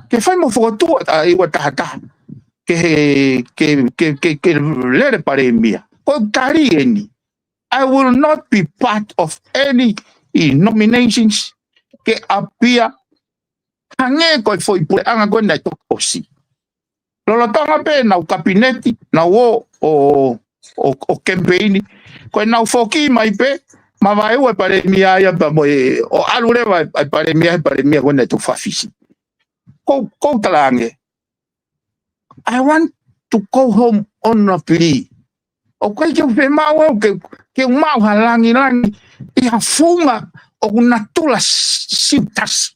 Ke whai mo whakatua ta iwa tahataha. Ke lere pare mia. Ko tari eni. I will not be part of any nominations ke apia. Hange koe foi pure anga koe nai toko osi. Lolo tonga pe nau kabineti, nau o campaigni. Koe nau foki mai pe, ma vai ue pare mia ia pa moe, o alure vai pare mia koe nai toko whawhisi. Kou talange. I want to go home honorably. O kai ke whe mau au, ke mau halangi, i ha funga o natula siutas.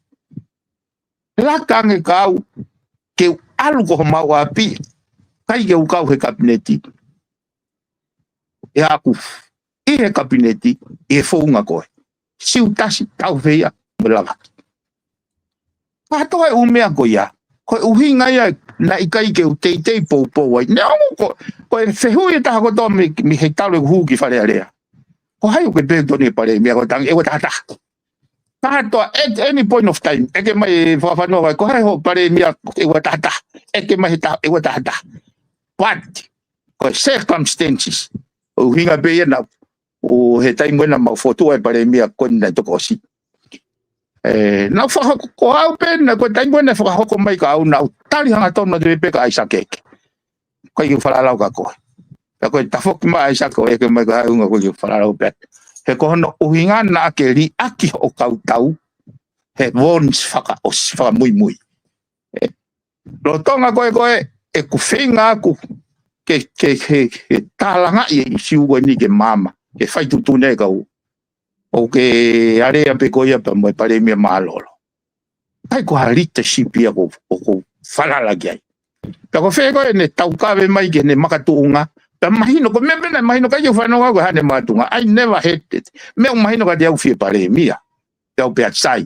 Lakange kau, ke alu ko mau api, kai ke ukau he kabineti. E aku, i he kabineti, i he funga koe. Siutasi tau whea, me lavaki. Patoa e umea ko ia, koe uhinga ia, na ikai ke teitei pou ai. Ne ongo koe whehui e taha kotoa mi hei talo e huki whare area. Ko hai uke pētoni e pare mea koe tangi, e koe taha. Tahatoa, at any point of time, eke mai whawhanua vai, ko hai ho pare mea e koe taha. Eke mai e koe taha. But, koe circumstances, uhinga pe ia na, o he taimwena mau fotua e pare mea koe nai toko osi. Nau whakako ko au pēna, koe taimwena whakahoko mai ka au nau tali hanga tonu te peka aisa keke. Koe ki whalalau ka koe. Ka koe tafoki mai aisa koe eke mai ka haunga koe ki whalalau pēna. He kohono uhinga na ke ri aki o kautau, he wons whaka mui. Lo tonga koe e ku whenga aku ke tālanga i siuwa ni ke mama, ke whaitutune kau. O ke area pe koia pa moe pare mea maalolo. Kai ko harita sipia ko whalalagi ai. Ka ko wheko e ne taukawe mai ke ne makatuunga. Pa mahino ko mepena mahino kai whanonga ko hane matunga. I never had it. Mea mahino ka te au fie pare mea. Te au pea tsai.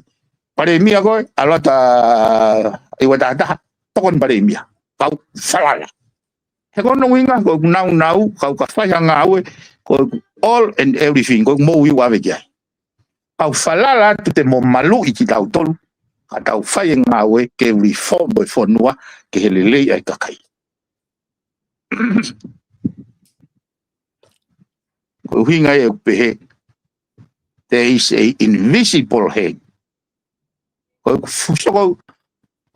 Pare mea koe, alota iwa tahataha. Tokon pare mea. Kau whalala. He kono winga ko nau kau ka whaihanga aue ko all and everything ko mo i wawe ki ai. Kau falala tu te mo malu i ki tau tolu. Ka tau whai ngā we ke reform o whanua ke hele lei ai kakai. Ko hinga e upehe. There is a invisible hand. Ko fusoko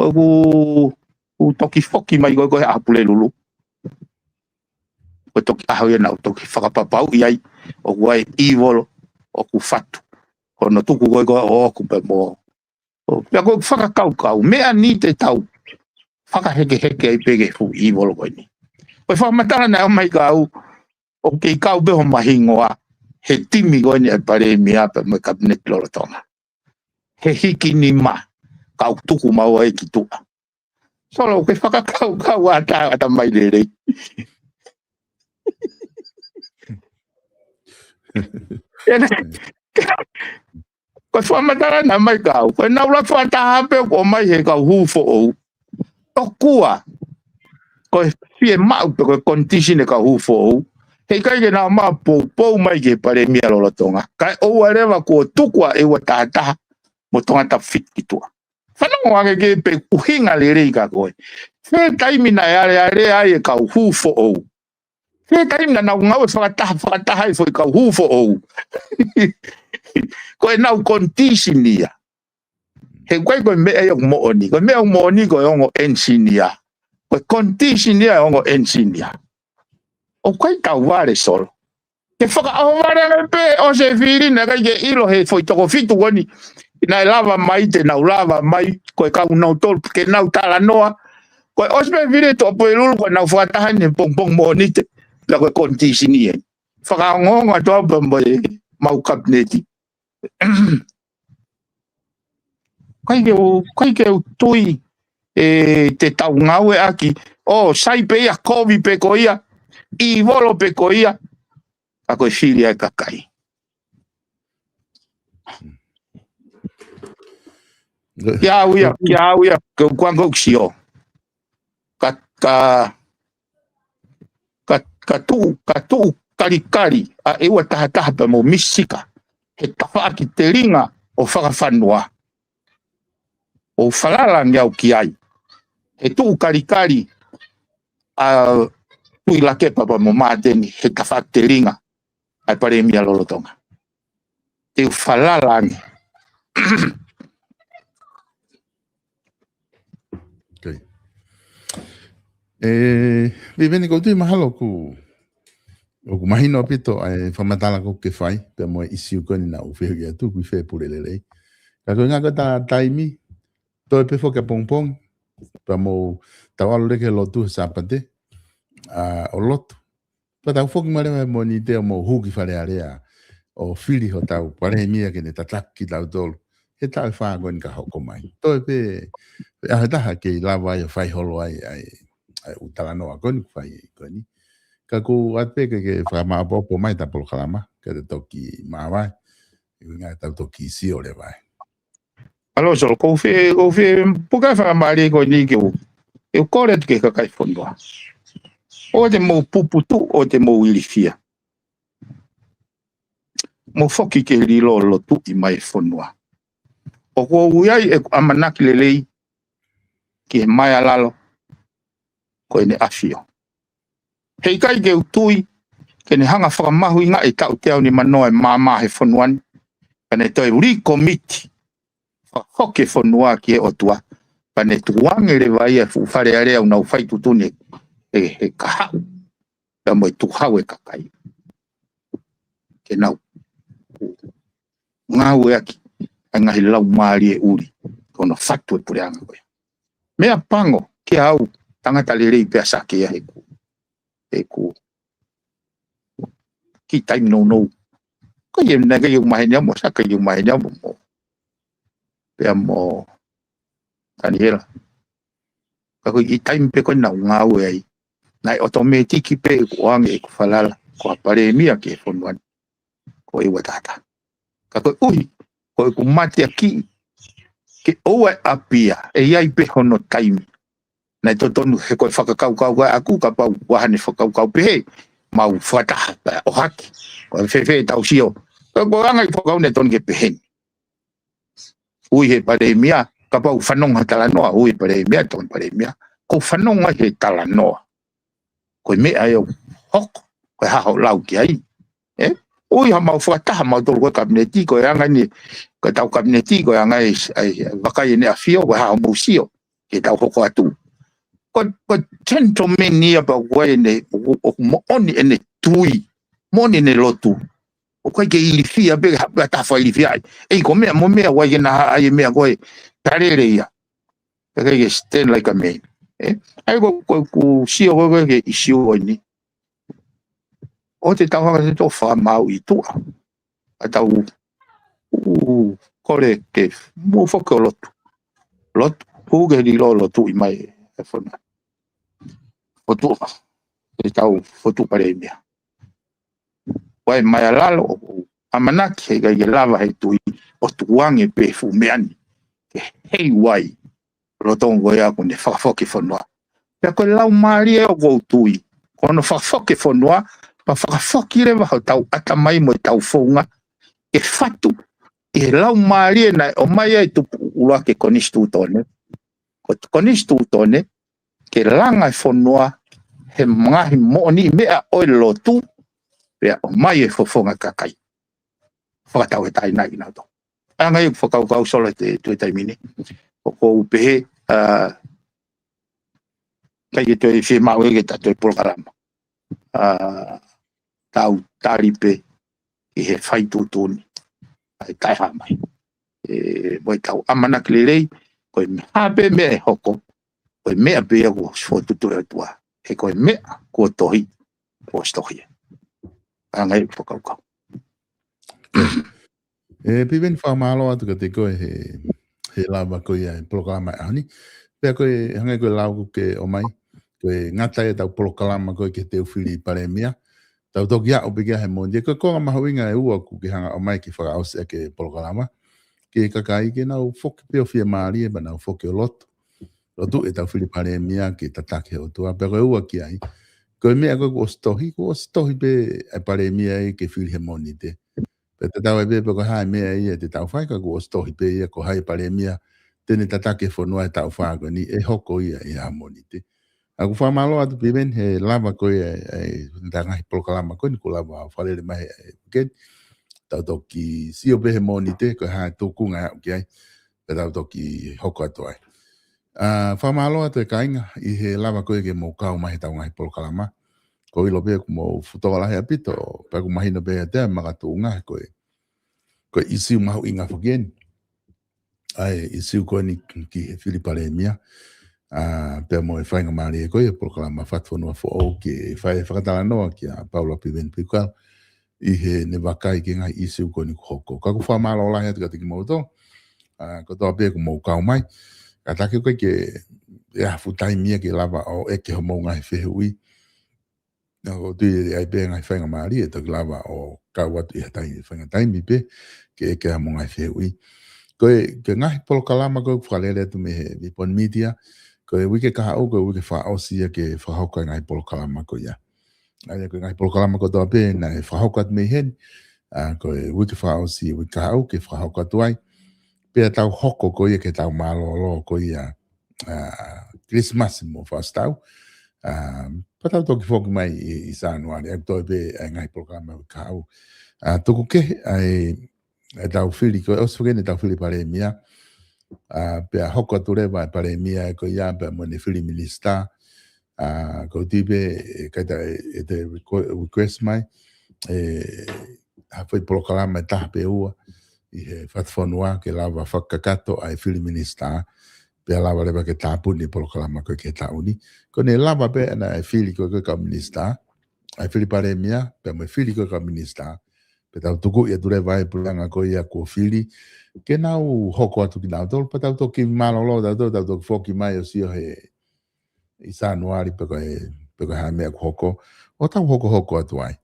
ko toki foki mai ko apule lulu. Ko toki ahau ia nau toki whakapapau iai o kuai evil o ku fatu. Ko no tuku ko o ku pe mo. Pea ko whakakaukau. Mea ni te tau. Whakaheke ai pege fu evil ko ni. Ko whakamatara na mai kau. O kei kau beho mahingoa. He timi ko ni pare mia pe mo cabinet lorotonga. He hiki ni ma. Kau tuku mau ai ki tua. Solo ke whakakau ata mai rere. Ko whamatara na mai kau. Ko naula whatahape ko mai he kau hufo ou. Tokua. Ko fie mau pe ko condition e kau hufo ou. Hei kai ke nā mā pou mai ke pare mia lolotonga. Kai ou arewa ko tukua e wa tātaha mo tonga ta fit ki tua. Whanau wake ke pe uhinga le rei ka koe. Whe taimi na are ai e kau hufo ou. Whe taimi na nau ngau e whakataha e fo i kau hufo ou. Ko e nau condition nia. He koe mea iok mooni. Koe mea mooni koe ongo engineer. Koe condition nia ongo engineer. O kai tau ware solo. Ke whakaaware pe o se whiri na kai ke ilo he foi toko fitu wani. Nai lava mai te nau lava mai. Koe kau nau tolu ke nau tala noa. Koe ospe whiri to po ilulu koe nau whakatahan ne pong mooni te. La koe kontisi e. Whakaongonga toa pamboe mau kabineti. Kai ke tui te tau ngau e aki. O sai pe ia kovi pe ko ia. I volo pe ko ia. A koe whiri ai kakai. Kia auia, kuango ksio. Ka tu kari a ewa taha pa mo misika. He tawa ki te ringa o whakawhanua. O whalala ngiau ki ai. He tu kari a tui lake papa mo māteni he tawa ki te ringa ai pare mia lolotonga. Te whalala ngi. Viveni ko tui mahalo ku o ku mahino pito ai whamatala ko ke whai pe mo isi ukoni na uwhewhi atu kui whe purelelei. Ka koe ngā kata taimi toi pe whoka pongpong pe mo tawalo reke lotu sapate o lotu. Pa tau whoki marewa mo ni te mo huki whare area o whiri ho tau pare mia ke ne tataki tau tolu. He tau whāgoen ka hoko mai. Toi pe ahataha ke lawa ai o whai holo ai utalano a koni whai koni. Ka ku atpeke ke whamaapopo mai tapolo kalama, ke te toki maawai. Iwi ngai tau toki si o le vai. Alo so, ko fe puka whamari ko ni ke u. E u kore tu ke kakai whanua. O te mou puputu, o te mou ilifia. Mo foki ke rilo lotu i mai whanua. O ko uiai e amanaki lelei ki he mai alalo ko ene afio. Hei kai ke utui ke ne hanga whakamahu inga e tau te au ni manoa e māma he whanuani. Pane toi re-commit hoke whanua ki e otua. Pane tuange le vai e whare area unau whai tutune he kahau. Pea mo e tuhau e kakai. Ke nau. Ngau e aki. A ngahi lau maari e uri. Kono whatu e pureanga koe. Mea pango ki au tangata le rei pea sake ia he ku. He ku. Ki time no. Ko ye nega yung mahenya mo saka yung mahenya mo. Pea mo Daniela. Kako i time pe ko na ngau e ai. Nai automatic pe ko ang e ku falala. Ko apare mia ke fonwan. Ko e watata. Kako ui ko ku mate aki. Ke oa apia e ai pe hono time. Nai totonu he koe whakakau aku ka pau wahane whakakau pehe. Mau whata o haki. Ko whewhe tau sio. Ko angai whakau ne tonu ke pehe. ui he paremia ka pau whanonga tala noa ui paremia ton paremia ko whanonga he tala noa ko mea eu hoko ko haho lau ki ai ui ha mau whakataha mau tolu koe kabineti ko anga ni ko tau kabineti ko anga ai wakai ne afio ko haho mausio ke tau hoko atu ko gentleman ni apa koe ne o mo oni ene tui moni ne lotu o koe ke ilifia be ha tafa ilifia ko mea mo mea wai na ai mea koe tarere ia ke stand like a man ai ko sio ko ke isio ni o te tau hanga te tō wha mau I tua. A tau kore ke mō whake o lotu. Lotu, hūge ni lo lotu I mai e whana. Fotu, te tau fotu pare mea. Wai mai alalo o amanaki hei gai lava hei tui o tuange pe fu meani. Ke hei wai rotongo ea ko ne whakawhoke whanua. Pea koe lau maari e o kou tui. Kono whakawhoke whanua pa whakawhoki rewa hau tau ata mai mo tau whaunga e whatu e lau maari e nai o mai ai tupu ura ke konistu tone ko konistu tone ke langa I whanua he ngahi mooni mea oi lotu pea o mai e whawhonga kakai whakatau he tai nai nau to anga I whakau solo te tuetai mini o ko upehe kai e toi whi mau ege ta toi polokarama tau taripe I he whaitutuni ai taiha mai moi tau amana kilelei koe hape mea e hoko koe mea bea ko sfotutu e tua he koe mea ko tohi ko stohi angai whakaukau Piven whamalo atu ka te koe he lava koe ai polokalama ahani pea koe hangai koe lau ke o mai koe ngata e tau polokalama koe ke te uwhiri paremia tau toki a opikia he mondia koe konga mahawinga e ua ku ke hanga o mai ki whakaose ke polokalama ke kakai ke nau whoki peo fia maari e ba nau whoki o lotu e tau whiri paremia ke tatake o tua pea koe ua ki ai koe mea koe ko ostohi pe e paremia e ke whiri he moni te pe te tau e pe koe hai mea i e te tau whaika ko ostohi pe i e ko hai paremia tene tatake whanua e tau whaako ni e hoko ia e ha moni te aku whamalo atu piven he lava koe e ndangahi polokalama koe ni ko lava whalere mai e ken tau toki sio pe he moni te koe hai tōkunga au ki ai pe tau toki hoko atu ai whamalo atu e kainga I he lava koe ke mō kau mahi tau ngahi polokalama ko ilo pe ku mō futokalahi apito pe ku mahina pe te makatu unga koe isiu mahu inga whakien ai isiu koe ni ki he whiripare mia pe mo e whainga maari e koe polokalama whatwhanua fo o ki whai whakatala noa ki a Paula Piven Pikal I he ne wakai ki ngai isiu koe ni kuhoko ka ku whamalo lahi atu ka tiki mauto ko toa pe ku mō kau mai ka take koe ke e hafutai mia ke lava o eke ho mō ngai whehui o tui ai pe ngai whainga maari e toki lava o kau atu I hatai whainga taimi pe ke eke ha mō ngai whehui koe ke ngahi polokalama koe whalere atu me he Vipon Media koe wike kaha au koe wike whaosia ke whahoka ngahi polokalama koe ia ai koe ngahi polokalama koe toa pe na e whahoka atu me hen koe wike whaosia wike kaha au ke whahoka atu ai pea tau hoko koe ia ke tau malolo koe ia Christmas mo whastau patau toki whoki mai I Sanuari ai toi pe ngahi polokalama wike kaha au tuku ke ai e tau whiri koe osu kene tau whiri pare mia pea hoko atu rewa e pare mia e koe ia pea mo ne whiri minista ko tipe e kaita e te request mai hawhai polokalama e taha pe ua I he whatwhanua ke lawa whakakato ai whiri minista pea lawa rewa ke tāpuni polokalama koe ke tauni ko ne lawa pe ana e whiri koe ka minista ai whiri pare mia pea mo e whiri koe ka minista pe tau tuku ia ture vai pulanga ko ia ko fili ke nau hoko atu ki nau tol pa tau toki malolo tau toki foki mai o sio he I Sanuari pe ko ha mea hoko o tau hoko atu ai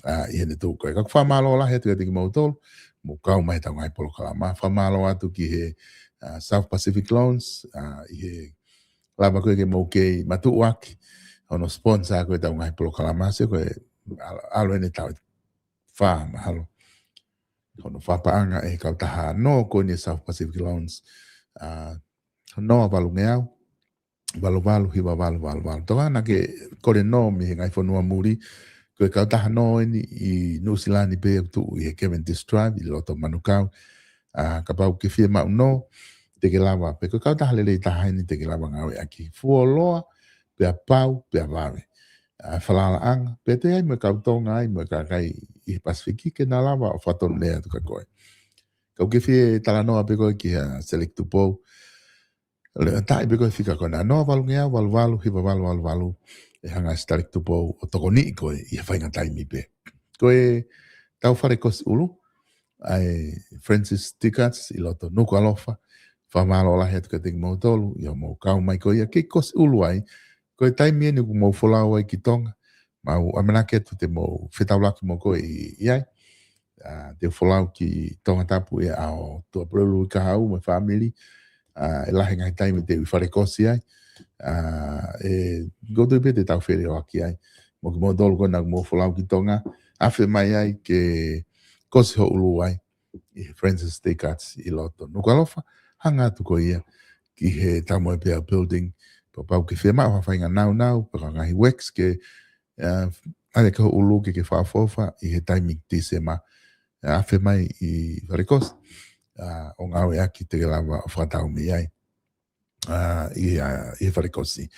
I hene tu koe ka whamalo la he tu ki mau tol mo kau mai tau ngai polokalama whamalo atu ki he South Pacific Loans I he lava koe ke mau kei matu waki ono sponsor koe tau ngai polokalama se koe alo ene tau mahalo hono whapaanga e kautaha no ko ni South Pacific Loans no valungeau valu hiwa valu toa na ke kore no mi ngai fonua muri ko kautaha no i New Zealand pe tu i Kevin Drive i loto manukau ka pau ke firma no te ke lava pe ko kautaha lele taha ni te ke lava ngawe aki fuoloa pe pau pe vave falala anga pe te ai me kautonga ai me ka kai i Pasifiki ke na lava o faton lea tu ka koe kau ke fie talanoa pe koe ki select to po le tai pe koe fika kona no valungea valu hiva valu e hanga select to po o toko ni koe i whainga taimi pe koe tau whare kosi ulu ai Francis Tickets i loto nuku alofa whamalo la hetu ka teki mo tolu i o mo kau mai koe ia ke kosi ulu ai koe taimi eni ku mo folau ai ki tonga mau amenake tu te mo whetaulaki mo koe i ai te folau ki tonga tapu e ao tua prelu ka hau me family e lahe ngai taimi te whare kosi ai e goto pe te tau where o aki ai mo ki mo dolu koe na mo folau ki tonga awhi mai ai ke kosi ho ulu ai i Francis Tickets i loto nuku alofa hanga tu ko ia ki he tamo e pia building pa pau ke whia maa whawhainga nau pa ngahi wax ke ale ka ulu ke whaafofa i he taimi December awhi mai i Varikos o ngau e aki te lawa o whatau mi ai i Varikosi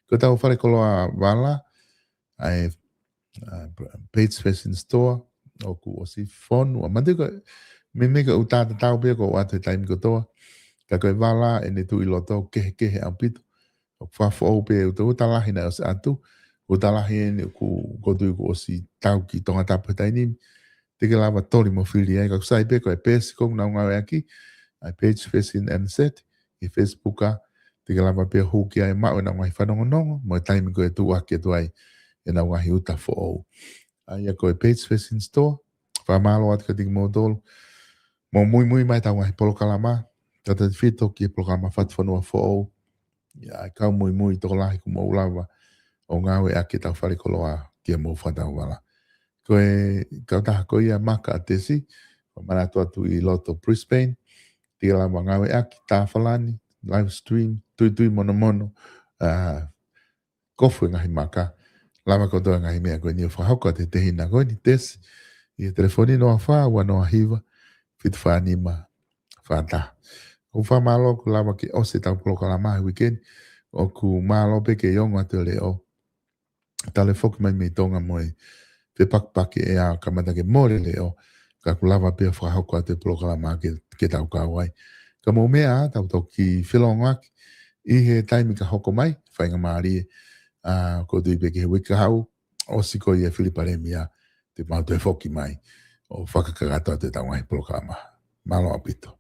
ko tau wharekoloa wala ai Pates Fashion Store o ku o si fonu a mande ko me ka utata tau pe ko wate taimi ko toa ka koe wala e ne tu i loto kehe ampito o whafo pe utalahi na o se atu utalahi e ne ku kodu ko o si tau ki tonga tapu taini te ke lava tori mo whiri ai ka kusai pe ko e pesi kong na unga aki ai Page Fashion and Set i Facebooka te ke lava pe huki ai mao na ngai whanongonongo mo e taimi ko e tu aki tu ai e na ngahi uta fo o ai ko e Page Fashion Store whamalo at ka tiki mo tolu mo mui mai tau ngahi polo kalama tata fito ki polo kalama whatwhanua fo o ai kau mui toko lahi ku mo ulawa o ngawe aki tau wharikoloa kia mo whatau wala koe kautaha ko ia maka a tesi o manatua tu i loto Brisbane tia lama ngawe aki tawhalani live stream tui mono kofu ngahi maka lama kotoa ngahi mea koe ni whahauka te tehina koe ni tesi i telefoni noa wha ua noa hiva fitu whanima whata o wha malo ku lama ki ose tau poloka la mahi weekend o ku malo peke yongo atu leo tale foki mai mei tonga moe te pakpake e a kamata ke more leo ka kulava pe whahauka te programa ke tau kawai. Ka mo mea tau tau ki whilongak i he taimi ka hoko mai whainga maari ko tui pe ke he wika hau o siko i e Filiparemia te mau te whoki mai o whakakagata te tau ngai programa. Malo apito.